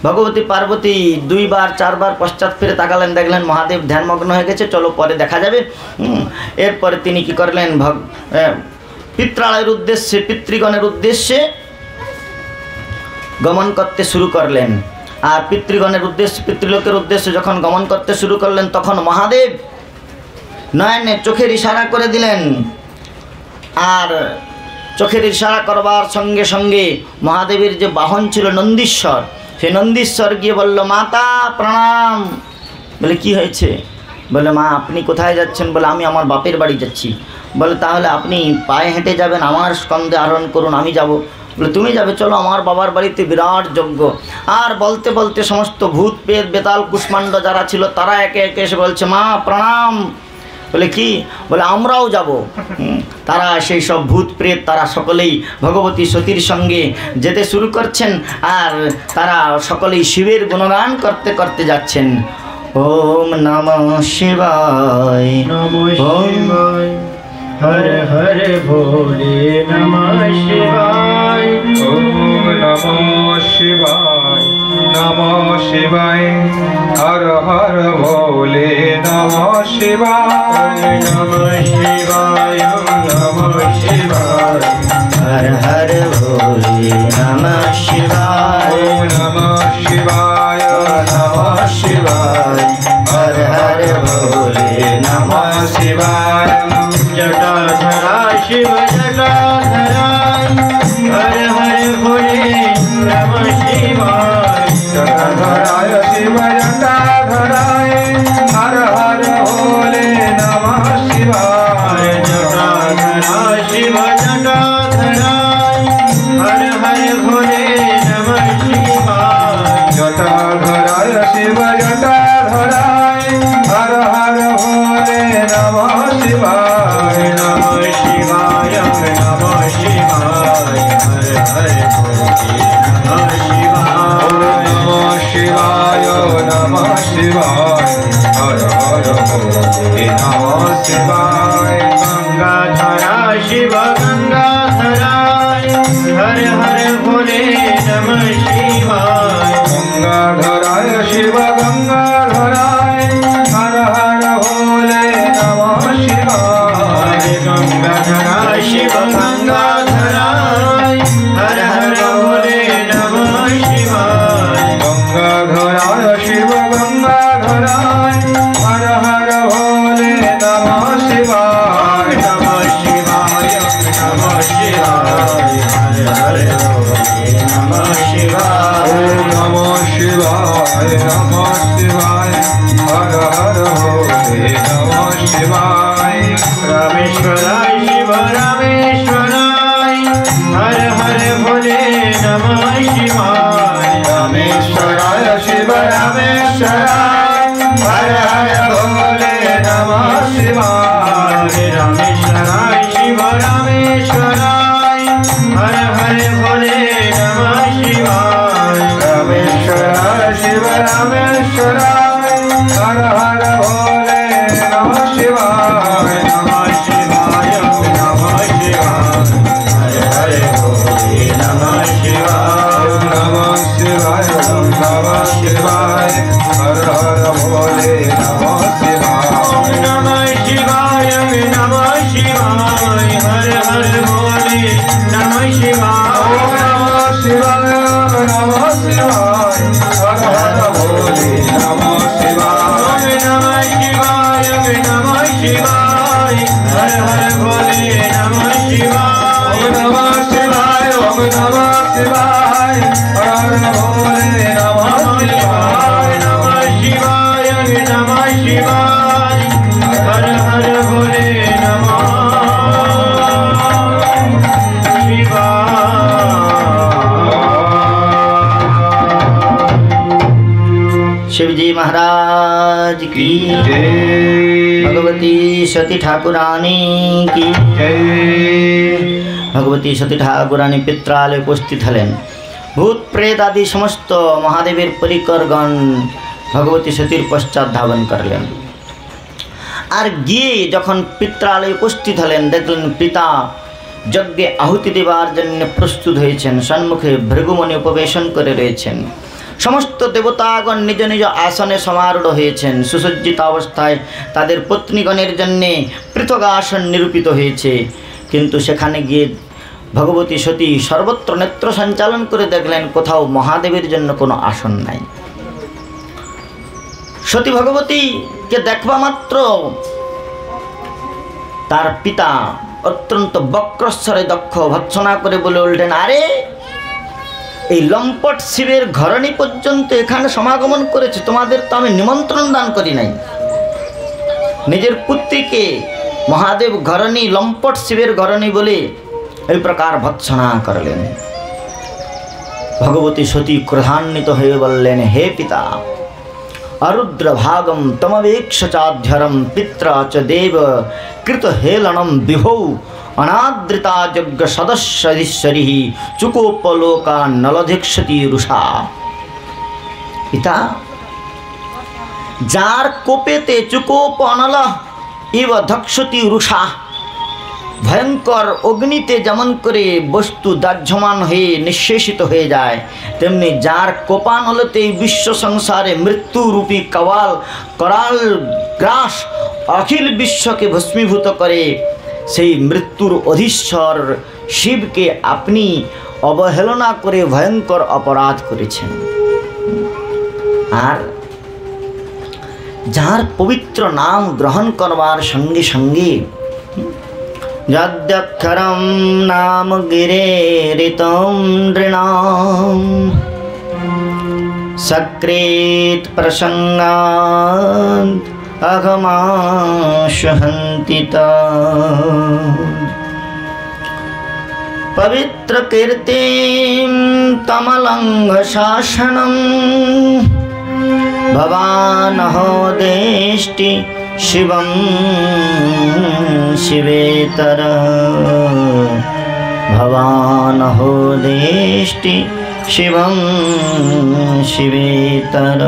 ভগবতী পার্বতী 2 বার 4 বার পশ্চাৎ ফিরে তাকালেন, দেখলেন মহাদেব ধ্যানমগ্ন হয়ে গেছে, চলো পরে দেখা যাবে। এরপরে তিনি কি করলেন, পিত্রালয়ের উদ্দেশ্যে, পিতৃগণের উদ্দেশ্যে গমন করতে শুরু করলেন। আর পিতৃগণের উদ্দেশ্যে, পিতৃলোকের উদ্দেশ্যে যখন গমন করতে শুরু করলেন, তখন মহাদেব নয়নে চোখের ইশারা করে দিলেন। আর চোখের ইশারা করবার সঙ্গে সঙ্গে মহাদেবের যে বাহন ছিল নন্দীশ্বর, সে নন্দীশ্বর গিয়ে বলল, মাতা প্রণাম। বলে কি হয়েছে? বলে মা আপনি কোথায় যাচ্ছেন? বলে আমি আমার বাপের বাড়ি যাচ্ছি। বলে তাহলে আপনি পায়ে হেঁটে যাবেন, আমার স্কন্ধে আরোহণ করুন, আমি যাব। বলে তুমি যাবে, চলো আমার বাবার বাড়িতে বিরাট যজ্ঞ। আর বলতে বলতে সমস্ত ভূত প্রেত বেতাল কুষ্মাণ্ড যারা ছিল তারা একে একে এসে বলছে, মা প্রণাম। বলে কি? বলে আমরাও যাব। তারা সেই সব ভূত প্রেত তারা সকলেই ভগবতী সতীর সঙ্গে যেতে শুরু করছেন, আর তারা সকলেই শিবের গুণগান করতে করতে যাচ্ছেন। ওম নমঃ শিবায়, নমঃ শিবায়, হর হর ভোলে নমঃ শিবায়, ওম নমঃ শিবায়, নমঃ শিবায়, হর হর ভোলে নমঃ শিবায়, নমঃ শিবায়, নমঃ শিবায়, হর হর ভোলে নমঃ শিবায়, ওম নমঃ শিবায়, নমঃ শিবায়, হর হর ভোলে নমঃ শিবায়। জটাধরা শিব জটাধরায়, হর হর ভোলে নমঃ শিবায়, জটাধরায় শিব জটাধরায়, হর হর ভোলে নমঃ শিবায়। জটাধরা শিব জটাধরায়, হর হর ভোলে নমঃ শিবায়, জটাধরায় শিব জটাধরায়, হর হর ভোলে নমঃ শিবায়। নমঃ শিবায়, নমঃ শিবায়, হর হর ভোলে নমঃ শিবায়, নমঃ শিবায়, নমঃ শিবায়, হর হর ভোলে নমঃ শিবায়। গঙ্গাধরা শিব গঙ্গাধরায়, হর হর ভোলে নমঃ শিবায়, গঙ্গাধরায় শিব গঙ্গাধরায়, হর হর ভোলে নমঃ শিবায়। গঙ্গাধরা শিব গঙ্গাধরায়, হর হর ভোলে নমঃ শিবায়, গঙ্গাধরায় शिवाय नमः शिवाय हर हर भोले नमः शिवाय रामेश्वराय शिव रामेश्वराय हर हर भोले नमः शिवाय रामेश्वराय शिव रामेश्वराय हर हर भोले नमः शिवाय रामेश्वराय शिव रामेश्वराय हर हर भोले नमः शिवाय रामेश्वराय शिव रामेश्वराय हर हर भोले नमः शिवाय नमः शिवाय नमः शिवाय हर हर भोले नमः शिवाय नमः शिवाय नमः शिवाय हर हर भोले नमः शिवाय नमः शिवाय नमः शिवाय हर हर भोले नमः शिवाय नमः शिवाय नमः शिवाय हर हर भोले नमः शिवाय नमः शिवाय नमः शिवाय हर हर भोले नमः शिवाय नमः शिवाय नमः शिवाय हर हर भोले नमः शिवाय नमः शिवाय नमः शिवाय हर हर भोले नमः शिवाय शिवजी महाराज की जय भगवती सती ठाकुरानी की जय ভগবতী সতী ঠাকুরানী পিত্রালয়ে উপস্থিত হলেন। ভূত প্রেত আদি সমস্ত মহাদেবের পরিকরগণ ভগবতী সতীর পশ্চাৎ ধাবন করলেন। আর গিয়ে যখন পিত্রালয়ে উপস্থিত হলেন, দেখলেন পিতা যজ্ঞে আহুতি দেবার জন্য প্রস্তুত হয়েছেন। সম্মুখে ভৃগুমণি উপবেশন করে রয়েছেন। সমস্ত দেবতাগণ নিজ নিজ আসনে সমারূঢ় হয়েছেন। সুসজ্জিত অবস্থায় তাদের পত্নীগণের জন্যে পৃথক আসন নিরূপিত হয়েছে। কিন্তু সেখানে গিয়ে ভগবতী সতী সর্বত্র নেত্র সঞ্চালন করে দেখলেন কোথাও মহাদেবের জন্য কোনো আসন নাই। সতী ভগবতীকে দেখবা মাত্র তার পিতা অত্যন্ত বক্রস্বরে দক্ষ ভৎসনা করে বলে উঠলেন, আরে এই লম্পট শিবের ঘরণী পর্যন্ত এখানে সমাগমন করেছে, তোমাদের তো আমি নিমন্ত্রণ দান করি নাই। নিজের পুত্রীকে মহাদেব ঘরণী লম্পট শিবের ঘরণী বলে এই প্রকার ভৎসনা করলেন। ভগবতী সতী ক্রোধান্বিত হয়ে বললেন, হে পিতা, অরুদ্র ভাগম তমবেক্ষ চাধ্যরম পিত্র চ দেব কৃত হেলনম বিভৌ অনাদৃতা যজ্ঞ সদস্যধীশ্বরী চুকোপলোকা নলধিক্ষতি রুষা। পিতা, যার কোপেতে চুকোপ অনল ইব ধক্ষতি রুষা, ভয়ঙ্কর অগ্নিতে যেমন করে বস্তু দাহ্যমান হয়ে নিঃশেষিত হয়ে যায়, তেমনি যার কোপানলতে এই বিশ্ব সংসারে মৃত্যুরূপী করাল গ্রাস অখিল বিশ্বকে ভস্মীভূত করে, সেই মৃত্যুর অধীশ্বর শিবকে আপনি অবহেলনা করে ভয়ঙ্কর অপরাধ করেছেন। আর যার পবিত্র নাম গ্রহণ করবার সঙ্গে সঙ্গে যদ্যক্ষরম নাম গিরেরিতম নৃণাম সক্রেত প্রসঙ্গাৎ अघमाशहन्ति पवित्र कीर्तिं तमलंघ शासनं भवानहो देष्टि शिवं शिवेतर भवानहो देष्टि शिवं शिवेतर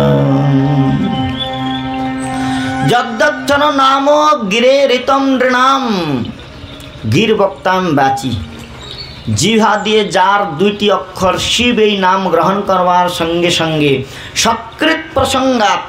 যদ্দক্ষণ নাম গিরে ঋতম নৃণাম। গির বক্তাম বাচি, জিহা দিয়ে যার দুইটি অক্ষর শিব এই নাম গ্রহণ করবার সঙ্গে সঙ্গে সৎকৃত প্রসঙ্গাত,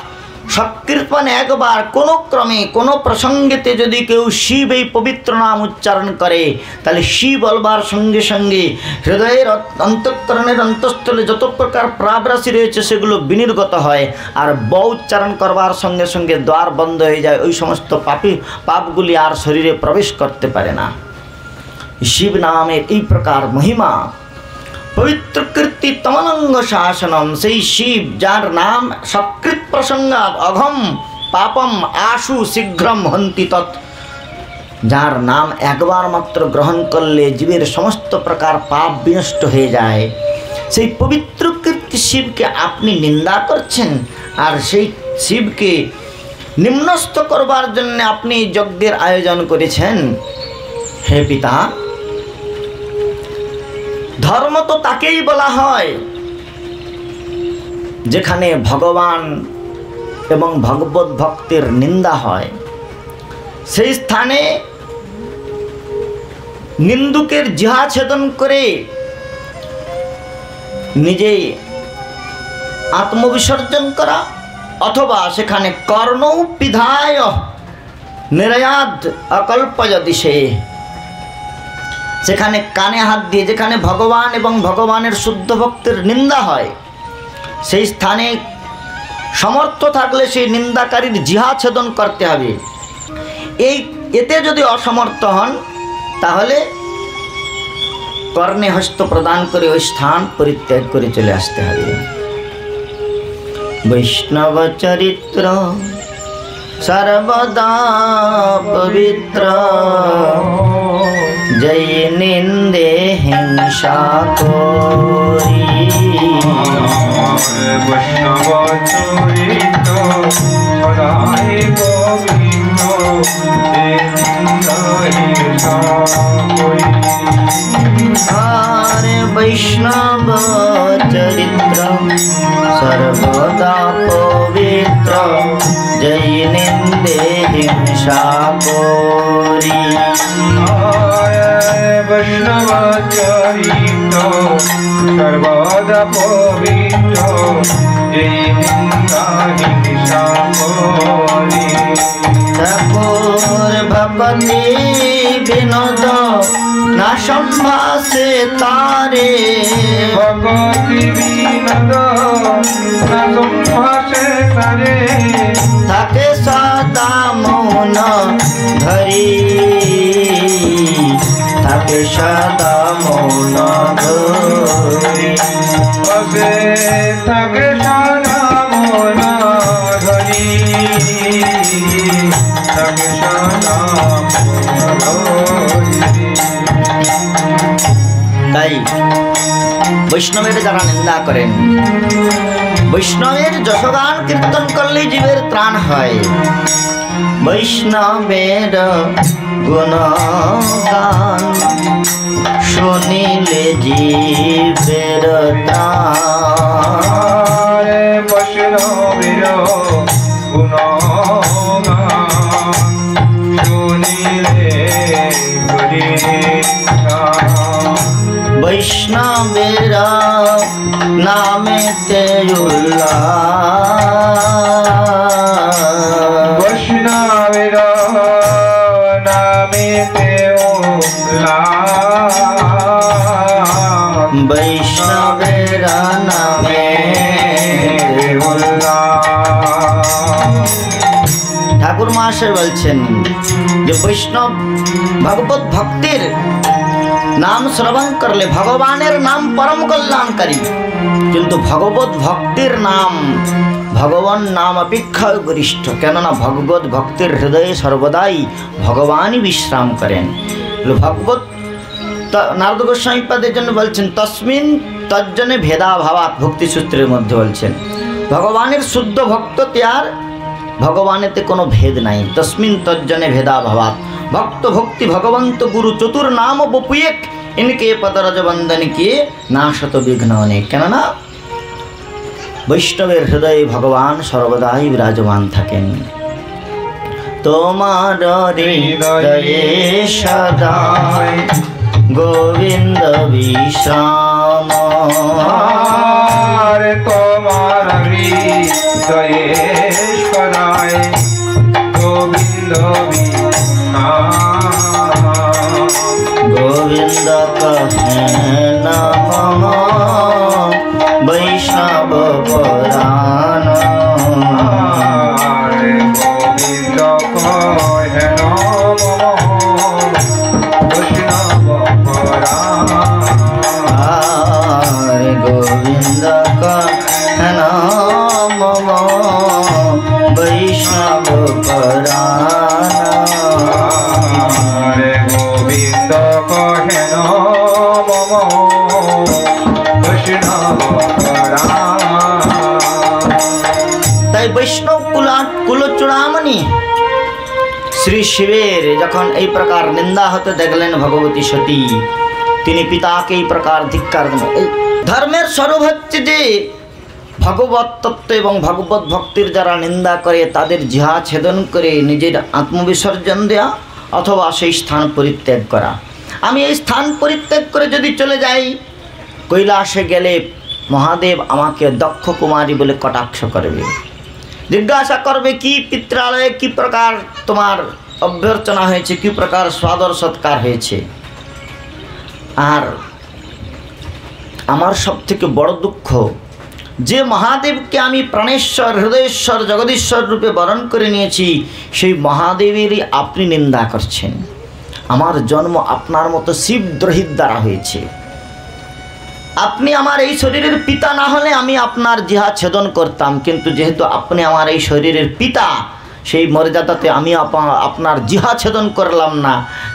সৎকৃত মানে একবার কোনো ক্রমে কোনো প্রসঙ্গেতে যদি কেউ শিব এই পবিত্র নাম উচ্চারণ করে, তাহলে শিব বলবার সঙ্গে সঙ্গে হৃদয়ের অন্তঃকরণের অন্তঃস্থলে যত প্রকার প্রাবরাশি রয়েছে সেগুলো বিনির্গত হয়, আর ব উচ্চারণ করবার সঙ্গে সঙ্গে দ্বার বন্ধ হয়ে যায়। ওই সমস্ত পাপগুলি আর শরীরে প্রবেশ করতে পারে না। শিব নামের এই প্রকার মহিমা পবিত্র কীর্তি তমনঙ্গ শাসনম, সেই শিব যার নাম সৎকৃত প্রসঙ্গাৎ অঘম পাপম আশু শীঘ্রম হন্তি তৎ, যার নাম একবার মাত্র গ্রহণ করলে জীবের সমস্ত প্রকার পাপ বিনষ্ট হয়ে যায়, সেই পবিত্র কীর্তি শিবকে আপনি নিন্দা করছেন, আর সেই শিবকে নিম্নস্থ করবার জন্য আপনি যজ্ঞের আয়োজন করেছেন। হে পিতা, ধর্ম তো তাকেই বলা হয় যেখানে ভগবান এবং ভগবত ভক্তের নিন্দা হয়। সেই স্থানে নিন্দুকের জিহা ছেদন করে নিজে আত্মবিসর্জন করা, অথবা সেখানে কর্ণৌ পিধায় নিরয়াদ অকল্পয়দিশে, সেখানে কানে হাত দিয়ে যেখানে ভগবান এবং ভগবানের শুদ্ধ ভক্তের নিন্দা হয়, সেই স্থানে সমর্থ থাকলে সেই নিন্দাকারীর জিহা ছেদন করতে হবে। এতে যদি অসমর্থ হন তাহলে কর্ণে হস্ত প্রদান করে ওই স্থান পরিত্যাগ করে চলে আসতে হবে। বৈষ্ণব চরিত্র সর্বদা পবিত্র, জয় নিন্দে হিংসা করি। বৈষ্ণব চরিত্র সদাই গোবিন্দ, আরে বৈষ্ণব চরিত্র সর্বদা পবিত্র, জয় নিন্দে হিংসা করি। বৈষ্ণব চরিত্র সর্বদা পবিত্র, এই নিন্দা হিংসা করি। ঠাকুর ভগবতী বিনোদ না সম্ভাষে তারে, ভগবতী বিনোদ না সম্ভাষে তারে, থাকে সদা মৌন ধরি, থাকে সদা মৌন ধরি। বসে থাকে সারা মন ধরি, থাকে সারা মন ধরি। তাই বৈষ্ণবের যারা নিন্দা করেন, বৈষ্ণবের যশগান কীর্তন করলে জীবের ত্রাণ হয়। বৈষ্ণবের গুণগান শুনিলে জীবের ত্রাণ। বৈষ্ণবের গুণগান শুনিলে বৈষ্ণবের নামেতে উল্লাস, বৈষ্ণবের নামেতে উল্লাস, বৈষ্ণবের নামে ঠাকুর মহাশয় বলছেন যে বৈষ্ণব ভগবত ভক্তির নাম শ্রবণ করলে ভগবানের নাম পরম কল্যাণকারী, কিন্তু ভগবত ভক্তির নাম ভগবান নাম অপেক্ষা গরিষ্ঠ, কেননা ভগবত ভক্তির হৃদয়ে সর্বদাই ভগবানই বিশ্রাম করেন। ভগবত নারদ গোস্বামী পাদের জন্য বলছেন তস্মিন তজ্জনে ভেদাভাবাৎ, ভক্তিসূত্রের মধ্যে বলছেন ভগবানের শুদ্ধ ভক্ত আর ভগবানেতে কোনো ভেদ নাই। তস্মিন তজ্জনে ভেদাভাবাৎ, ভক্ত ভক্তি ভগবন্ত গুরু চতুর নাম বপুয়েক, ইনকে পদরজ বন্দন কে নাশত বিঘ্ন অনেক। কেননা বৈষ্ণবের হৃদয়ে ভগবান সর্বদাই বিরাজমান থাকেন। তোমার হৃদয়ে সদাই গোবিন্দ বিশ্রাম, তোমার হৃদয়ে সদাই গোবিন্দ গোবিন্দ কহে নম বৈষ্ণব পুরাণ, গোবিন্দ কহে নম বৈষ্ণব পুরাণ। তাই বৈষ্ণব কুলচূড়ামণি শ্রী শিবের যখন এই প্রকার নিন্দা হতে দেখলেন ভগবতী সতী, তিনি পিতাকে এই প্রকার ধিক্কার দেন। এই ধর্মের স্বরূপ হচ্ছে যে ভগবত তত্ত্ব এবং ভগবত ভক্তির যারা নিন্দা করে তাদের জিহা ছেদন করে নিজের আত্মবিসর্জন দেয়া অথবা সেই স্থান পরিত্যাগ করা। আমি এই স্থান পরিত্যাগ করে যদি চলে যাই, কৈলাসে গেলে মহাদেব আমাকে দক্ষ কুমারী বলে কটাক্ষ করবে, জিজ্ঞাসা করবে কি পিত্রালয়ে কি প্রকার তোমার অভ্যর্চনা হয়েছে, কি প্রকার সাদর সৎকার হয়েছে। আর আমার সব থেকে বড় দুঃখ, যে মহাদেবকে আমি প্রাণেশ্বর, হৃদয়েশ্বর, জগদীশ্বর রূপে বরণ করে নিয়েছি, সেই মহাদেবেরই আপনি নিন্দা করছেন। আমার জন্ম আপনার মতো শিবদ্রোহীর দ্বারা হয়েছে। আপনি আমার এই শরীরের পিতা না হলে আমি আপনার জিহা ছেদন করতাম, কিন্তু যেহেতু আপনি আমার এই শরীরের পিতা, সেই মর্যাদাতে আমি আপনার জিহা ছেদন করলাম না,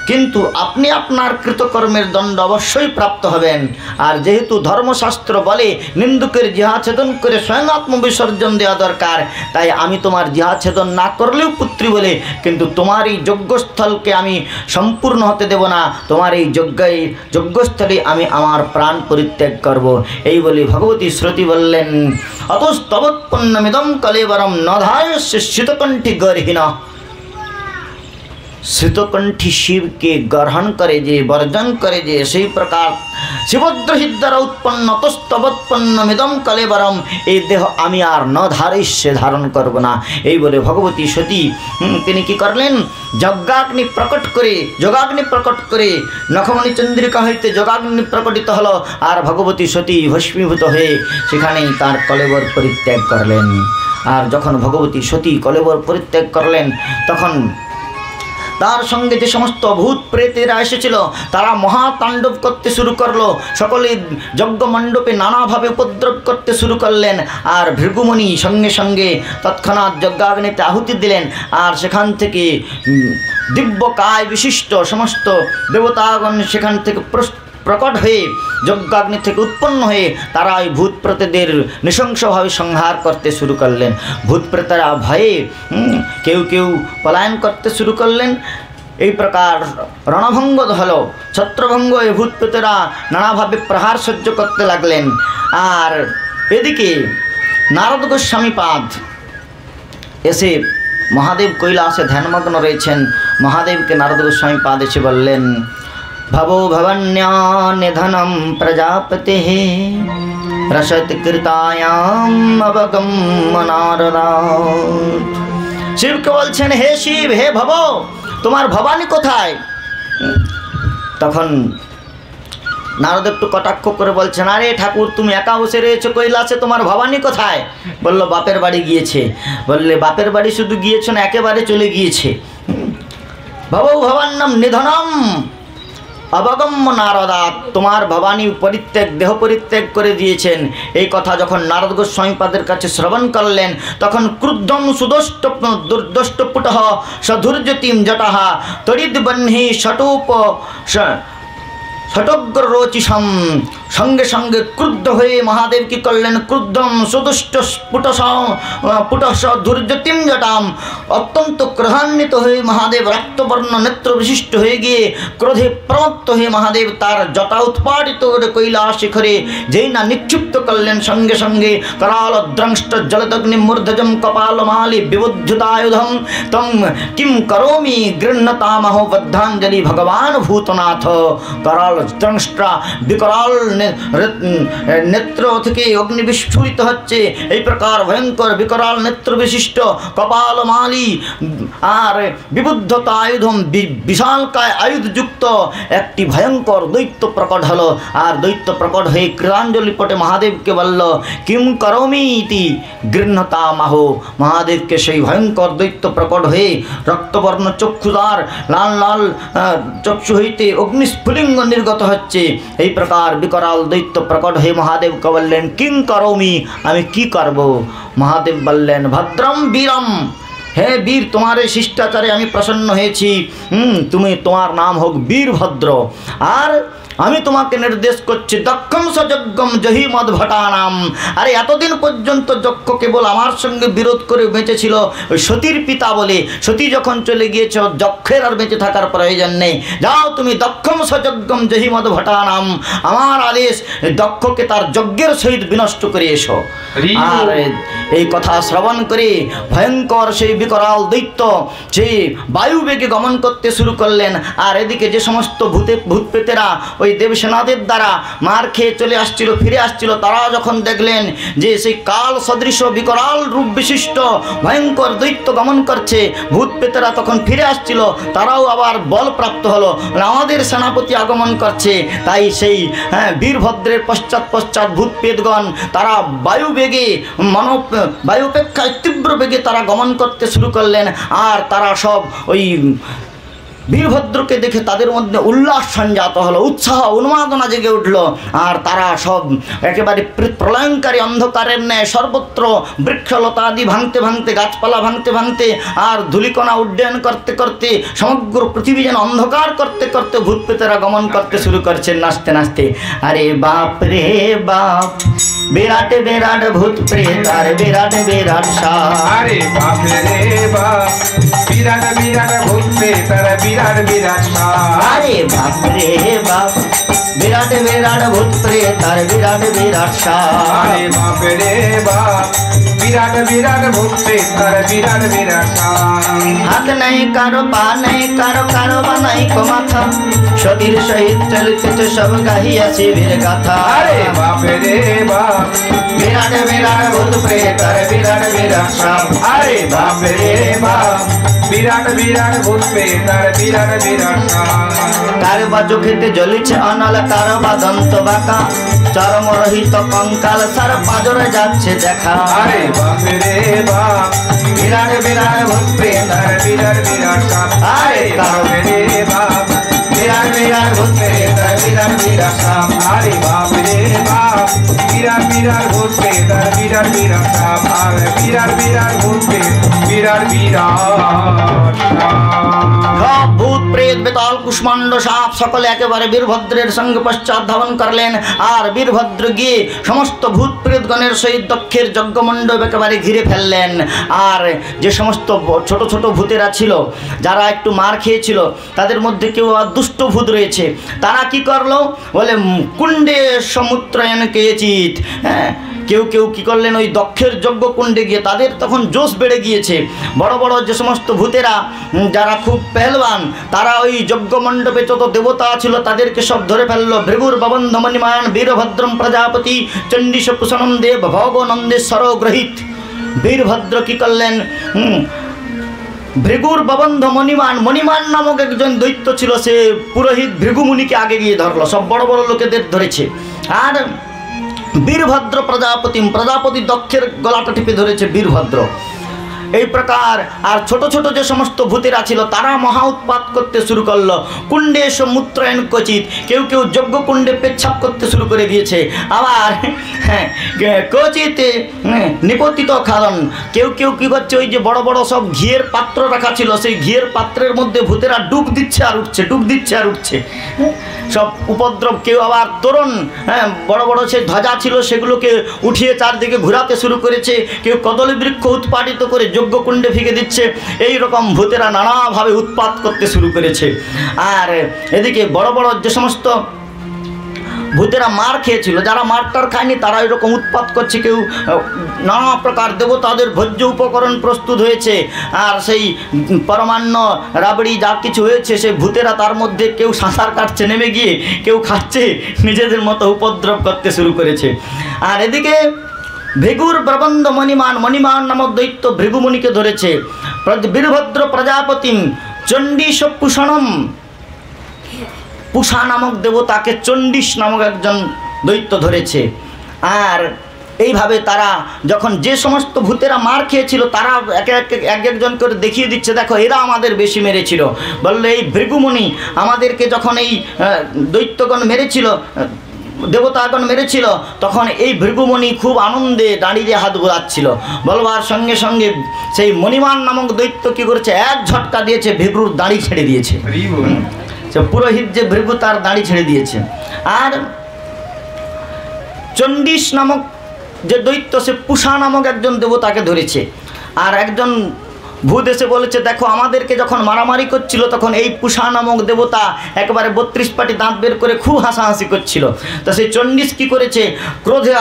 কিন্তু আপনি আপনার কৃতকর্মের দণ্ড অবশ্যই প্রাপ্ত হবেন। আর যেহেতু ধর্মশাস্ত্র বলে নিন্দুকের জিহা ছেদন করে স্বয়ং আত্মবিসর্জন দেওয়া দরকার, তাই আমি তোমার জিহা ছেদন না করলেও পুত্রী বলে, কিন্তু তোমার এই যজ্ঞস্থলকে আমি সম্পূর্ণ হতে দেব না, তোমার এই যজ্ঞস্থলে আমি আমার প্রাণ পরিত্যাগ করব। এই বলে ভগবতী শ্রুতি বললেন, অতস্তবোৎপন্নমিদম কলেবরম নধায়স্য শীতকণ্ঠী গর্হিণা। শীতকণ্ঠী শিবকে গ্রহণ করে যে, বর্জন করে যে, সেই প্রকার শিবদ্রোহীর দ্বারা উৎপন্ন তস্তবোৎপন্নমিদম কলেবরম, এই দেহ আমি আর নধারস্যে ধারণ করব না। এই বলে ভগবতী সতী তিনি কি করলেন, যজ্ঞাগ্নি প্রকট করে নখমণি চন্দ্রিকা হইতে যজ্ঞাগ্নি প্রকটিত হলো, আর ভগবতী সতী ভস্মীভূত হয়ে সেখানেই তার কলেবর পরিত্যাগ করলেন। আর যখন ভগবতী সতী কলেবর পরিত্যাগ করলেন, তখন তার সঙ্গে যে সমস্ত ভূত প্রেতেরা এসেছিল তারা মহাতাণ্ডব করতে শুরু করলো, সকলে যজ্ঞমণ্ডপে নানাভাবে উপদ্রব করতে শুরু করলেন। আর ভৃগুমণি সঙ্গে সঙ্গে তৎক্ষণাৎ যজ্ঞাগ্নিতে আহুতি দিলেন, আর সেখান থেকে দিব্য কায় বিশিষ্ট সমস্ত দেবতাগণ সেখান থেকে প্রকট হয়ে যজ্ঞাগ্নি থেকে উৎপন্ন হয়ে তারা ওই ভূত প্রেতদের নৃশংসভাবে সংহার করতে শুরু করলেন। ভূত প্রেতরা ভয়ে কেউ কেউ পলায়ন করতে শুরু করলেন। এই প্রকার রণভঙ্গ হলো, ছত্রভঙ্গ, এই ভূত প্রেতরা নানাভাবে প্রহার সহ্য করতে লাগলেন। আর এদিকে নারদ গোস্বামী পাদ এসে, মহাদেব কৈলাসে ধ্যানমগ্ন রয়েছেন, মহাদেবকে নারদ গোস্বামী পাদ এসে বললেন, ভবো ভবন্যা নিধনম প্রজাপতে রসৎকৃতায়াম অবগম নারদাৎ। শিবকে বলছেন, হে শিব, হে ভব, তোমার ভবানী কোথায়? তখন নারদ একটু কটাক্ষ করে বলছেন, আরে ঠাকুর, তুমি একা বসে রয়েছো কৈলাসে, তোমার ভবানী কোথায়? বলল, বাপের বাড়ি গিয়েছে। বললে, বাপের বাড়ি শুধু গিয়েছো না, একেবারে চলে গিয়েছে। ভবৌ ভবান্নম নিধনম অবগম্য নারদাৎ, তোমার ভবানী দেহ পরিত্যাগ করে দিয়েছেন। এই কথা যখন নারদ গোস্বামীপাদের কাছে শ্রবণ করলেন, তখন ক্রুদ্ধম সুদষ্টপুটঃ সধুর্যতিম জটাহ তরিদ্বহ্নি ষটোগ্ররোচিষম, সঙ্গে সঙ্গে ক্রুদ্ধ হয়ে মহাদেব কি করলেন, ক্রুদ্ধম সুদুষ্ট পুটস ধূর্যতিম জটাম, অত্যন্ত ক্রোধান্বিত হয়ে মহাদেব রক্তবর্ণ নেত্র বিশিষ্ট হয়ে গিয়ে ক্রোধে প্রমত্ত হয়ে মহাদেব তার জটা উৎপাদিত করে কৈলাস শিখরে যেই না নিক্ষিপ্ত করলেন, সঙ্গে সঙ্গে कराल द्रंष्ट जलदग्नि मूर्धजम कपालमाली विबुद्धुतायुधम तम किम करोमि गृह्णतामहो बद्धांजलि भगवान भूतनाथ। कराल द्रंष्टा विकराल नेत्र থেকে অগ্নি বিস্ফোরিত হচ্ছে, এই প্রকার ভয়ঙ্কর বিকরাল নেত্র বিশিষ্ট কপালমালী আর বিবুদ্ধতা আয়ুধম বিশালকায় আয়ুধযুক্ত একটি ভয়ঙ্কর দৈত্য প্রকট হলো। আর দৈত্য প্রকট হয়ে কৃতাঞ্জলি পটে মহাদেবকে বলল, কিম করমি ইতি গৃহ্ণতামাহ। মহাদেবকে সেই ভয়ঙ্কর দৈত্য প্রকট হয়ে রক্তবর্ণ চক্ষুদার লাল লাল চক্ষু হইতে অগ্নিস্ফুলিঙ্গ নির্গত হচ্ছে। এই প্রকার বিকরাল দৈত্য প্রকট হয়ে মহাদেবকে বললেন, কিং করমি, আমি কি করব? মহাদেব বললেন, ভদ্রম বীরম, হে বীর, তোমার এই শিষ্টাচারে আমি প্রসন্ন হয়েছি। তোমার নাম হোক বীরভদ্র। আর আমি তোমাকে নির্দেশ করছি দক্ষম সযজ্ঞম জহি মদ ভটানাম। আরে এতদিন পর্যন্ত যজ্ঞ কেবল আমার সঙ্গে বিরোধ করে বেঁচেছিল ওই সতীর পিতা বলে, সতী যখন চলে গিয়েছে যক্ষের আর বেঁচে থাকার প্রয়োজন নেই। যাও তুমি দক্ষম সযজ্ঞম জহি মদ ভটানাম, আমার আদেশ দক্ষকে তার যজ্ঞের সহিত বিনষ্ট করে এসো। আর এই কথা শ্রবণ করে ভয়ঙ্কর সেই বিকরাল দৈত্য সেই বায়ুবেগে গমন করতে শুরু করলেন। আর এদিকে যে সমস্ত ভূত প্রেতেরা ওই দেবসেনাদের দ্বারা মার খেয়ে চলে আসছিল, ফিরে আসছিল, তারা যখন দেখলেন যে সেই কাল সদৃশ বিকরাল রূপ বিশিষ্ট ভয়ঙ্কর দৈত্য গমন করছে, ভূত প্রেতেরা তখন ফিরে আসছিল, তারাও আবার বল প্রাপ্ত হলো, আমাদের সেনাপতি আগমন করছে। তাই সেই বীরভদ্রের পশ্চাৎ পশ্চাৎ ভূত প্রেতগণ তারা বায়ুবেগে বায়ুপেক্ষায় তীব্র বেগে তারা গমন করতে শুরু করলেন। আর তারা সব ওই বীরভদ্রকে দেখে তাদের মধ্যে উল্লাস সঞ্জাত হলো, উৎসাহ উন্মাদনা জেগে উঠল। আর তারা সব একেবারে প্রলয়ঙ্কারী অন্ধকারের ন্যায় সর্বত্র বৃক্ষলতা আদি ভাঙতে ভাঙতে, গাছপালা ভাঙতে ভাঙতে আর ধূলিকণা উড্ডয়ন করতে করতে সমগ্র পৃথিবী যেন অন্ধকার করতে করতে ভূতপ্রেতেরা গমন করতে শুরু করছে নাচতে নাচতে। আরে বাপ রে বাপ, বিরাট বিরাট ভূত প্রেত আর বিরাট বিরাট সাপ। আরে বাপ রে বাপ, বিরাট বিরাট ভূত প্রেত আর বিরাট বিরাট সাপ। আরে বাপ রে বাপ, বিরাট বিরাট ভূত প্রেত আর বিরাট বিরাট সাপ। আরে বাপ রে বাপ, বিরাট বিরাট ভূত প্রেত আর বিরাট বিরাট সাপ। হাত নাই কারো, পা নাই কারো, কারো বা নাই কো মাথা, সতীর সহিত চলিতেছে সব গাহিয়া শিবের গাথা। আরে বাপ রে বাপ, বিরাট বিরাট ভূত প্রেত আর বিরাট বিরাট সাপ। আরে বাপ রে বাপ, বিরাট বিরাট ভূত প্রেত আর বিরাট বিরাট সাপ। কারো বা চোখেতে জ্বলিছে অনল, কারো বা দন্ত বাঁকা, চরম রহিত কঙ্কাল সার পাজরে যাচ্ছে দেখা। আরে বাপ রে বাপ, বিরাট বিরাট ভূত প্রেত আর বিরাট বিরাট সাপ। আরে বাপ রে বাপ, বিরাট বিরাট ভূত প্রেত আর বিরাট বিরাট সাপ। আরে বাপ রে বাপ, বিরাট বিরাট ভূত প্রেত আর বিরাট বিরাট সাপ। আর বিরাট বিরাট ভূত প্রেত, বিরাট বিরাট সাপ। সব ভূত প্রেত বেতাল কুষ্মাণ্ড সাপ সকলে একেবারে বীরভদ্রের সঙ্গে পশ্চাৎ ধাবন করলেন। আর বীরভদ্র গিয়ে সমস্ত ভূত প্রেতগণের সহিত দক্ষের যজ্ঞমণ্ডপ একেবারে ঘিরে ফেললেন। আর যে সমস্ত ছোট ছোট ভূতেরা ছিল, যারা একটু মার খেয়েছিল, তাদের মধ্যে কেউ দুষ্ট ভূত রয়েছে, তারা কি করলো বলে কুণ্ডে সমুত্রায়ণ কেচিত। কেউ কেউ কী করলেন ওই দক্ষের যজ্ঞকুণ্ডে গিয়ে, তাদের তখন জোশ বেড়ে গিয়েছে। বড় বড় যে সমস্ত ভূতেরা যারা খুব পেহলবান, তারা ওই যজ্ঞমণ্ডপে যত দেবতা ছিল তাদেরকে সব ধরে ফেললো। ভৃগুর ববন্ধ মণিমান বীরভদ্রম প্রজাপতি চণ্ডীশ পুষণম দেব ভগনন্দেশ্বর গ্রহিত। বীরভদ্র কী করলেন, ভৃগুর ববন্ধ মণিমান নামক একজন দৈত্য ছিল, সে পুরোহিত ভৃগুমুনিকে আগে গিয়ে ধরলো, সব বড় বড় লোকেদের ধরেছে। আর বীরভদ্র প্রজাপতি দক্ষের গলাটা টিপে ধরেছে বীরভদ্র। এই প্রকার আর ছোট ছোট যে সমস্ত ভূতেরা ছিল তারা মহা উৎপাত করতে শুরু করলো। কুণ্ডে সমুত্রায়ণ কচিত, কেউ কেউ যজ্ঞকুণ্ডে পেচ্ছাপ করতে শুরু করে দিয়েছে। আবার কচিত নিপতিত খাদন, কেউ কেউ কী করছে, ওই যে বড় বড় সব ঘিয়ের পাত্র রাখা ছিল, সেই ঘিয়ের পাত্রের মধ্যে ভূতেরা ডুব দিচ্ছে আর উঠছে, ডুব দিচ্ছে আর উঠছে, সব উপদ্রব। কেউ আবার তোরণ, বড় বড় সে ধ্বজা ছিল সেগুলোকে উঠিয়ে চারদিকে ঘোরাতে শুরু করেছে। কেউ কদলী বৃক্ষ উৎপাদিত করে যজ্ঞকুণ্ডে ফিকে দিচ্ছে। এই রকম ভূতেরা নানাভাবে উৎপাত করতে শুরু করেছে। আর এদিকে বড় বড় যে সমস্ত ভূতেরা মার খেয়েছিল, যারা মারটার খায়নি তারা এরকম উৎপাত করছে। কেউ নানা প্রকার দেবতাদের ভোজ্য উপকরণ প্রস্তুত হয়েছে, আর সেই পরমান্ন রাবড়ি যা কিছু হয়েছে সেই ভূতেরা তার মধ্যে কেউ সাঁতার কাটছে নেমে গিয়ে, কেউ খাচ্ছে, নিজেদের মতো উপদ্রব করতে শুরু করেছে। আর এদিকে ভৃগুর প্রবন্ধ মণিমান নামক দৈত্য ভৃগুমুনিকে ধরেছে। বীরভদ্র প্রজাপতিম চণ্ডীশ পুষণম, পুষা নামক দেবতাকে চণ্ডীশ নামক একজন দৈত্য ধরেছে। আর এইভাবে তারা যখন যে সমস্ত ভূতেরা মার খেয়েছিল তারা এক একজন করে দেখিয়ে দিচ্ছে, দেখো এরা আমাদের বেশি মেরেছিল। বললে এই ভৃগুমুনি আমাদেরকে যখন এই দৈত্যগণ মেরেছিল, দেবতাগণ মেরেছিল, তখন এই ভৃগুমণি খুব আনন্দে দাঁড়িয়ে হাত বোলাচ্ছিল। বলবার সঙ্গে সঙ্গে সেই মণিমান নামক দৈত্য কী করেছে, এক ঝটকা দিয়েছে, ভৃগুর দাড়ি ছেড়ে দিয়েছে। সে পুরোহিত যে ভৃগু তার দাড়ি ছেড়ে দিয়েছে। আর চণ্ডীশ নামক যে দৈত্য সে পুষা নামক একজন দেবতাকে ধরেছে। আর একজন ভূত এসে বলেছে দেখো আমাদেরকে যখন মারামারি করছিল তখন এই পুষা নামক দেবতা একবারে 32 পাটি দাঁত বের করে খুব হাসাহাসি করছিল। তো সেই চণ্ডীশ কী করেছে, ক্রোধে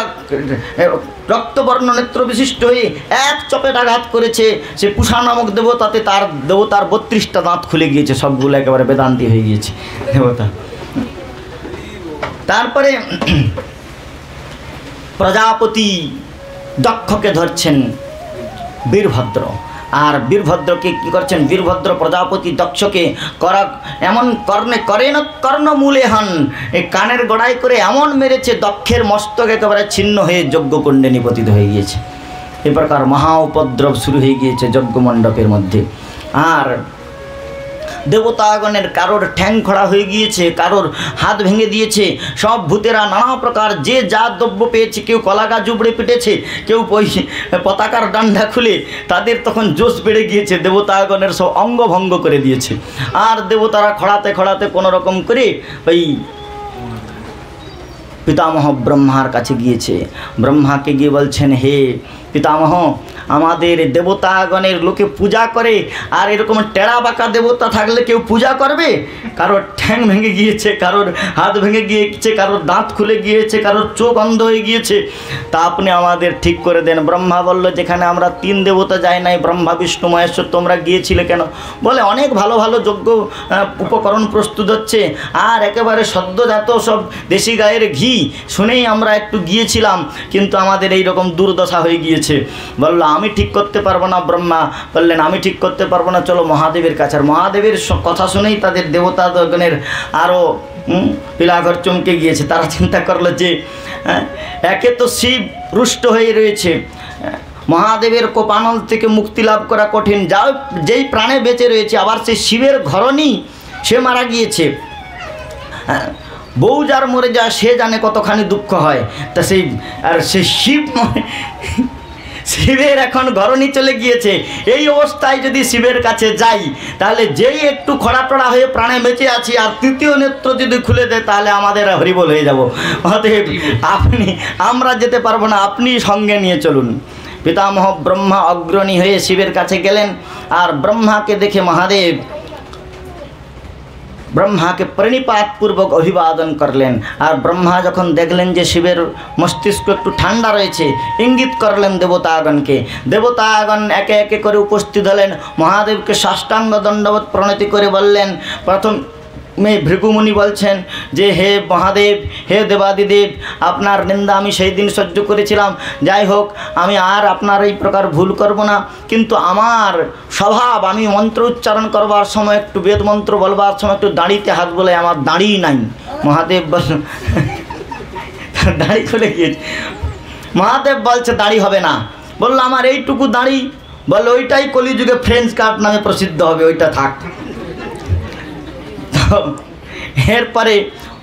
রক্তবর্ণ নেত্র বিশিষ্ট হয়ে এক চপেট আঘাত করেছে সে পুষা নামক দেবতাতে। তার দেবতার 32টা দাঁত খুলে গিয়েছে, সবগুলো একেবারে বেদান্তি হয়ে গিয়েছে দেবতা। তারপরে প্রজাপতি দক্ষকে ধরছেন বীরভদ্র। আর বীরভদ্রকে কী করছেন, বীরভদ্র প্রজাপতি দক্ষকে এমন কর্ণমূলে হন, এই কানের গোড়ায় করে এমন মেরেছে দক্ষের মস্তক একেবারে ছিন্ন হয়ে যজ্ঞকুণ্ডে নিপতিত হয়ে গিয়েছে। এ প্রকার মহা উপদ্রব শুরু হয়ে গিয়েছে যজ্ঞমণ্ডপের মধ্যে। আর দেবতাগণের কারোর ঠ্যাং খড়া হয়ে গিয়েছে, কারোর হাত ভেঙে দিয়েছে। সব ভূতেরা নানা প্রকার যে যা দ্রব্য পেয়েছে, কেউ কলাগা জুবড়ে পিটেছে, কেউ পতাকার ডান্ডা খুলে, তাদের তখন জোশ বেড়ে গিয়েছে, দেবতাগণের সব অঙ্গভঙ্গ করে দিয়েছে। আর দেবতারা খড়াতে খড়াতে কোনো রকম করে ওই পিতামহ ব্রহ্মার কাছে গিয়েছে। ব্রহ্মাকে গিয়ে বলছেন, হে পিতামহ, আমাদের দেবতাগণের লোকে পূজা করে, আর এরকম টেরা বাঁকা দেবতা থাকলে কেউ পূজা করবে? কারোর ঠ্যাং ভেঙে গিয়েছে, কারোর হাত ভেঙে গিয়েছে, কারোর দাঁত খুলে গিয়েছে, কারোর চোখ অন্ধ হয়ে গিয়েছে, তা আপনি আমাদের ঠিক করে দেন। ব্রহ্মা বলল, যেখানে আমরা 3 দেবতা যাই নাই, ব্রহ্মা বিষ্ণু মহেশ্বর, তোমরা গিয়েছিলে কেন? বলে অনেক ভালো ভালো যজ্ঞ উপকরণ প্রস্তুত হচ্ছে, আর একেবারে সদ্যজাত সব দেশি গায়ের ঘি শুনেই আমরা একটু গিয়েছিলাম, কিন্তু আমাদের এই রকম দুর্দশা হয়ে গিয়েছে। বলল আমি ঠিক করতে পারবো না। ব্রহ্মা বললেন আমি ঠিক করতে পারবো না, চলো মহাদেবের কাছে। আর মহাদেবের কথা শুনেই তাদের দেবতাগণের আরও পিলাঘর চমকে গিয়েছে। তারা চিন্তা করলো যে একে তো শিব রুষ্ট হয়ে রয়েছে, মহাদেবের কোপানল থেকে মুক্তি লাভ করা কঠিন, যেই প্রাণে বেঁচে রয়েছে, আবার সে শিবের ঘরণী সে মারা গিয়েছে। বউ যার মরে যায় সে জানে কতখানি দুঃখ হয়। তা সেই শিবের এখন ঘরণী চলে গিয়েছে। এই অবস্থায় যদি শিবের কাছে যাই, তাহলে যেই একটু খড়াটড়া হয়ে প্রাণে বেঁচে আছি, আর 3য় নেত্র যদি খুলে দেয়, তাহলে আমাদের হরিবল হয়ে যাব। অতএব আমরা যেতে পারবো না, আপনি সঙ্গে নিয়ে চলুন। পিতামহ ব্রহ্মা অগ্রণী হয়ে শিবের কাছে গেলেন। আর ব্রহ্মাকে দেখে মহাদেব ব্রহ্মাকে প্রণিপাতপূর্বক অভিবাদন করলেন। আর ব্রহ্মা যখন দেখলেন যে শিবের মস্তিষ্ক একটু ঠান্ডা রয়েছে, ইঙ্গিত করলেন দেবতাগণকে। দেবতাগণ একে একে করে উপস্থিত হলেন, মহাদেবকে সাষ্টাঙ্গ দণ্ডবত প্রণতি করে বললেন। প্রথম ভৃগুমুনি বলছেন যে হে মহাদেব, হে দেবাদিদেব, আপনার নিন্দা আমি সেই দিন সহ্য করেছিলাম, যাই হোক আমি আর আপনার এই প্রকার ভুল করব না। কিন্তু আমার স্বভাব, আমি মন্ত্র উচ্চারণ করবার সময়, একটু বেদ মন্ত্র বলবার সময় একটু দাঁড়িতে হাত বলে, আমার দাঁড়ি নাই। মহাদেব বল দাঁড়ি খুলে গিয়েছে। মহাদেব বলছে দাঁড়ি হবে না। বললো আমার এইটুকু দাঁড়ি। বললো ওইটাই কলিযুগে ফ্রেঞ্চ কাট নামে প্রসিদ্ধ হবে, ওইটা থাক। এরপরে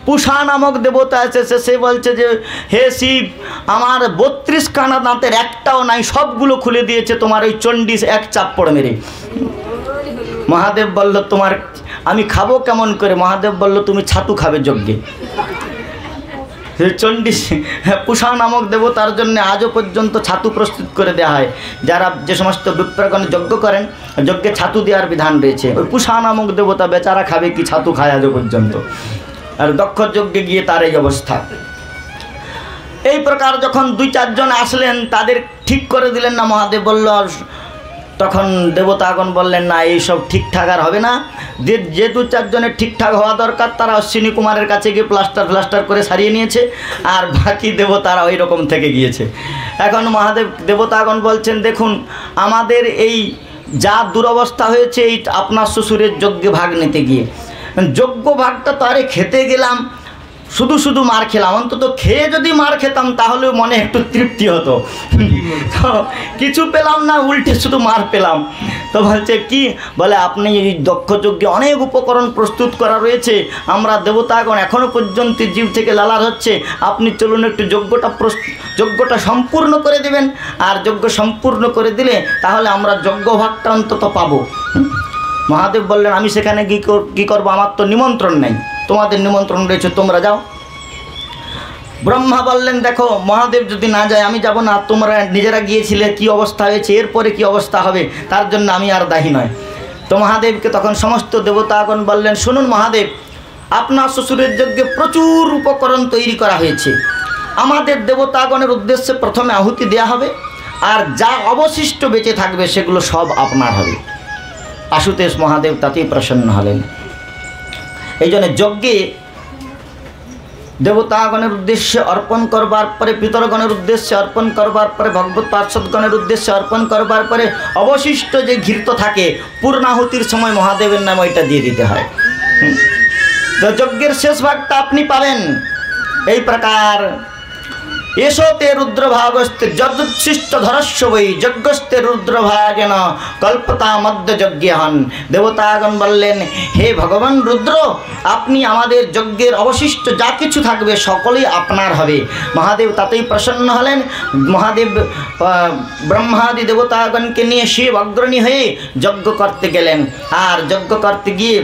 পুষা নামক দেবতা এসেছে, সে বলছে যে হে শিব, আমার 32 খানা দাঁতের একটাও নাই, সবগুলো খুলে দিয়েছে তোমার ওই চণ্ডীশ এক চাপ্পড় মেরে। মহাদেব বলল তোমার আমি খাবো কেমন করে? মহাদেব বলল তুমি ছাতু খাবে যজ্ঞে। চণ্ডীশ পুষা নামক দেবতার জন্য আজও পর্যন্ত ছাতু প্রস্তুত করে দেওয়া হয়। যারা যে সমস্ত বিপ্রগণ যজ্ঞ করেন, যজ্ঞে ছাতু দেওয়ার বিধান রয়েছে। ওই পুষা নামক দেবতা বেচারা খাবে কি, ছাতু খায় আজও পর্যন্ত। আর দক্ষ যজ্ঞে গিয়ে তার এই অবস্থা। এই প্রকার যখন 2-4 জন আসলেন, তাদের ঠিক করে দিলেন না। মহাদেব বলল, তখন দেবতাগণ বললেন না, এইসব ঠিকঠাক আর হবে না। যে 2-4 জনের ঠিকঠাক হওয়া দরকার, তারা অশ্বিনী কুমারের কাছে গিয়ে প্লাস্টার করে সারিয়ে নিয়েছে, আর বাকি দেবতারা ওই রকম থেকে গিয়েছে। এখন মহাদেব দেবতাগণ বলছেন, দেখুন আমাদের এই যা দুরবস্থা হয়েছে, এই আপনার শ্বশুরের যজ্ঞে ভাগ নিতে গিয়ে, যজ্ঞ ভাগটা তো আরে খেতে গেলাম, শুধু মার খেলাম। অন্তত খেয়ে যদি মার খেতাম তাহলে মনে একটু তৃপ্তি হতো। তো কিছু পেলাম না, উল্টে শুধু মার পেলাম। তো বলছে কি, বলে আপনি এই দক্ষ যজ্ঞে অনেক উপকরণ প্রস্তুত করা রয়েছে, আমরা দেবতাগণ এখনও পর্যন্ত জীব থেকে লালার হচ্ছে, আপনি চলুন একটু যজ্ঞটা সম্পূর্ণ করে দেবেন। আর যজ্ঞ সম্পূর্ণ করে দিলে তাহলে আমরা যজ্ঞ ভাগটা অন্তত পাবো। মহাদেব বললেন, আমি সেখানে কী করবো, আমার তো নিমন্ত্রণ নেই, তোমাদের নিমন্ত্রণ রয়েছে, তোমরা যাও। ব্রহ্মা বললেন, দেখো মহাদেব যদি না যায় আমি যাব না, তোমরা নিজেরা গিয়েছিলে, কি অবস্থা হয়েছে, এরপরে কি অবস্থা হবে তার জন্য আমি আর দায়ী নয়। তো মহাদেবকে তখন সমস্ত দেবতাগণ বললেন, শুনুন মহাদেব, আপনার শ্বশুরের যজ্ঞে প্রচুর উপকরণ তৈরি করা হয়েছে, আমাদের দেবতাগণের উদ্দেশ্যে প্রথমে আহুতি দেয়া হবে, আর যা অবশিষ্ট বেঁচে থাকবে সেগুলো সব আপনার হবে। আশুতোষ মহাদেব তাতেই প্রসন্ন হলেন। এই জন্য যজ্ঞে দেবতাগণের উদ্দেশ্যে অর্পণ করবার পরে, পিতরগণের উদ্দেশ্যে অর্পণ করবার পরে, ভগবত পার্ষদগণের উদ্দেশ্যে অর্পণ করবার পরে অবশিষ্ট যে ঘৃত থাকে পূর্ণাহুতির সময় মহাদেবের নামে ওইটা দিয়ে দিতে হয়। তো যজ্ঞের শেষ ভাগটা আপনি পাবেন। এই প্রকার এসোতে রুদ্রভাগস্তে যদুচ্ছিষ্ট ধরস্ব বৈ যজ্ঞস্তে রুদ্রভাগেন কল্পতা মধ্য যজ্ঞ হন। দেবতাগণ বললেন, হে ভগবান রুদ্র, আপনি আমাদের যজ্ঞের অবশিষ্ট যা কিছু থাকবে সকলেই আপনার হবে। মহাদেব তাতেই প্রসন্ন হলেন। মহাদেব ব্রহ্মাদি দেবতাগণকে নিয়ে শিব অগ্রণী হয়ে যজ্ঞ করতে গেলেন। আর যজ্ঞ করতে গিয়ে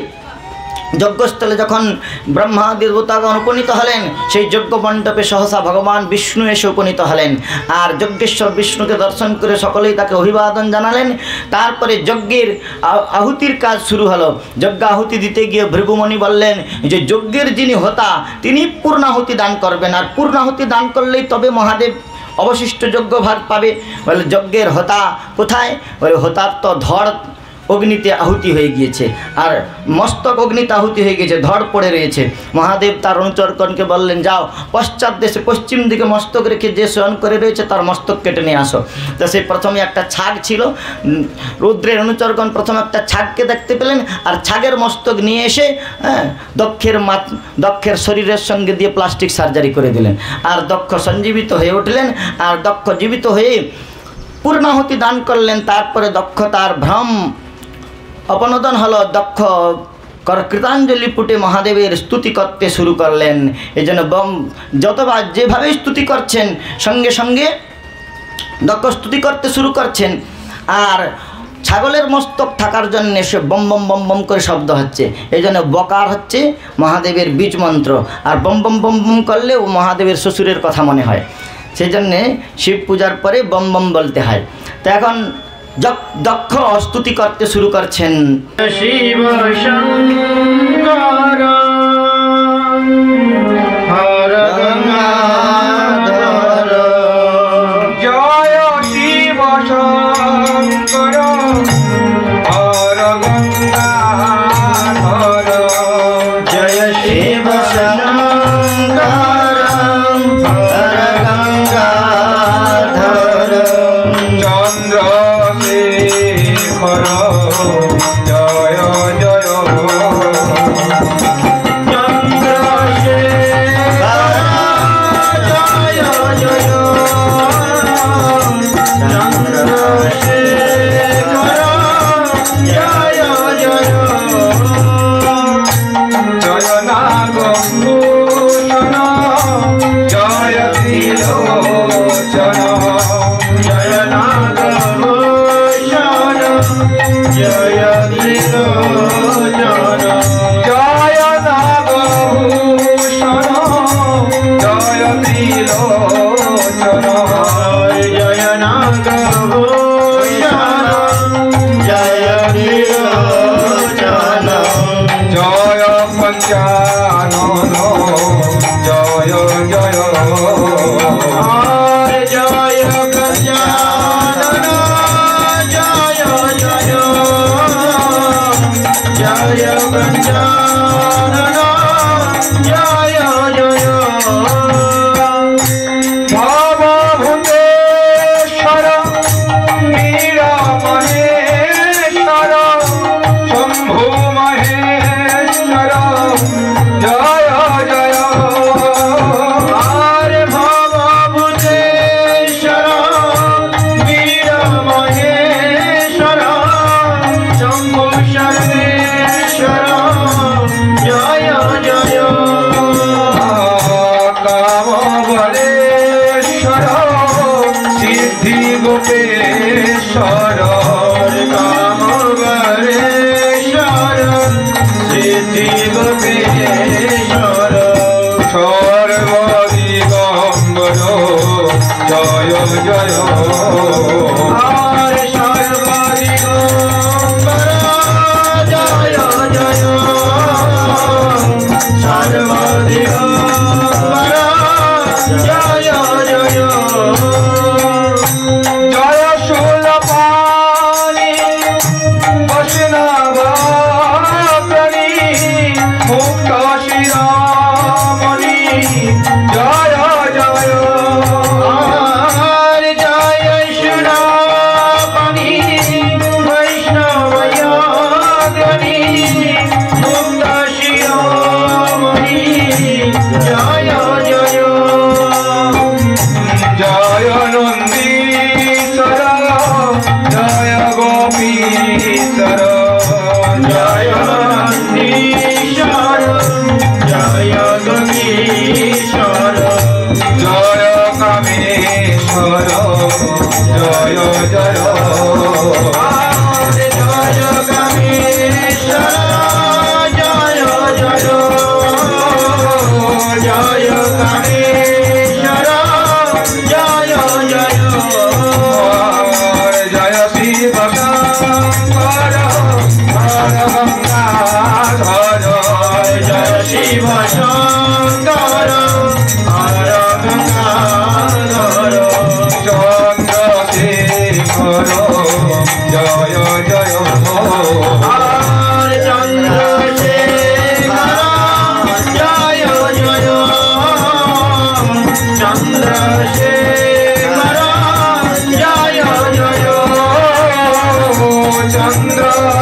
যজ্ঞস্থলে যখন ব্রহ্মাদি দেবতাগণ উপনীত হলেন, সেই যজ্ঞ মণ্ডপে সহসা ভগবান বিষ্ণু এসে উপনীত হলেন। আর যজ্ঞেশ্বর বিষ্ণুকে দর্শন করে সকলেই তাকে অভিবাদন জানালেন। তারপরে যজ্ঞের আহুতির কাজ শুরু হলো। যজ্ঞ আহুতি দিতে গিয়ে ভৃগুমণি বললেন যে যজ্ঞের যিনি হোতা তিনি পূর্ণাহুতি দান করবেন, আর পূর্ণাহুতি দান করলেই তবে মহাদেব অবশিষ্ট যজ্ঞ ভাগ পাবে। বলে যজ্ঞের হোতা কোথায়? বলে হোতার তো ধড় অগ্নিতে আহুতি হয়ে গিয়েছে, আর মস্তক অগ্নিতে আহুতি হয়ে গিয়েছে, ধড় পড়ে রয়েছে। মহাদেব তার অনুচরগণকে বললেন, যাও পশ্চাৎ দেশে পশ্চিম দিকে মস্তক রেখে যে শয়ন করে রয়েছে তার মস্তক কেটে নিয়ে আসো। তো সে প্রথমে একটা ছাগ ছিল, রুদ্রের অনুচরগণ প্রথমে একটা ছাগকে দেখতে পেলেন, আর ছাগের মস্তক নিয়ে এসে দক্ষের শরীরের সঙ্গে দিয়ে প্লাস্টিক সার্জারি করে দিলেন। আর দক্ষ সঞ্জীবিত হয়ে উঠলেন, আর দক্ষ জীবিত হয়ে পূর্ণাহুতি দান করলেন। তারপরে দক্ষ তার ভ্রম অপনোদন হলো, দক্ষ কৃতাঞ্জলি পুটে মহাদেবের স্তুতি করতে শুরু করলেন। এই জন্য যতবার যেভাবে স্তুতি করছেন সঙ্গে সঙ্গে দক্ষ স্তুতি করতে শুরু করছেন। আর ছাগলের মস্তক থাকার জন্য সে বম বম বম বম করে শব্দ হচ্ছে, এই জন্য বকার হচ্ছে মহাদেবের বীজ মন্ত্র। আর বম বম বম বম করলে ও মহাদেবের শ্বশুরের কথা মনে হয়, সেই জন্যে শিব পূজার পরে বম বম বলতে হয়। তো এখন দক্ষ স্তুতি করতে শুরু করছেন। শিব শঙ্কর হর গঙ্গাধর, জয় শিব শঙ্কর হর গঙ্গাধর, জয় শিব শঙ্কর হর গঙ্গাধর, চন্দ্রশেখর জয় জয়, জয় নাগভূষণ জয় ত্রিলোচন, জয় নাগভূষণ নন্দীশ্বর জয় নন্দীশ্বর জয় গঙ্গেশ্বর জয় কামেশ্বর জয় জয় জয় কামেশ্বর জয় জয় জয় কামেশ্বর জয় জয় জয় শিব শঙ্কর হর গঙ্গাধর জয় শিব শঙ্কর হর গঙ্গাধর চন্দ্রশেখর জয় জয় চন্দ্রশেখর জয় জয় চন্দ্রশেখর জয় জয় চন্দ্র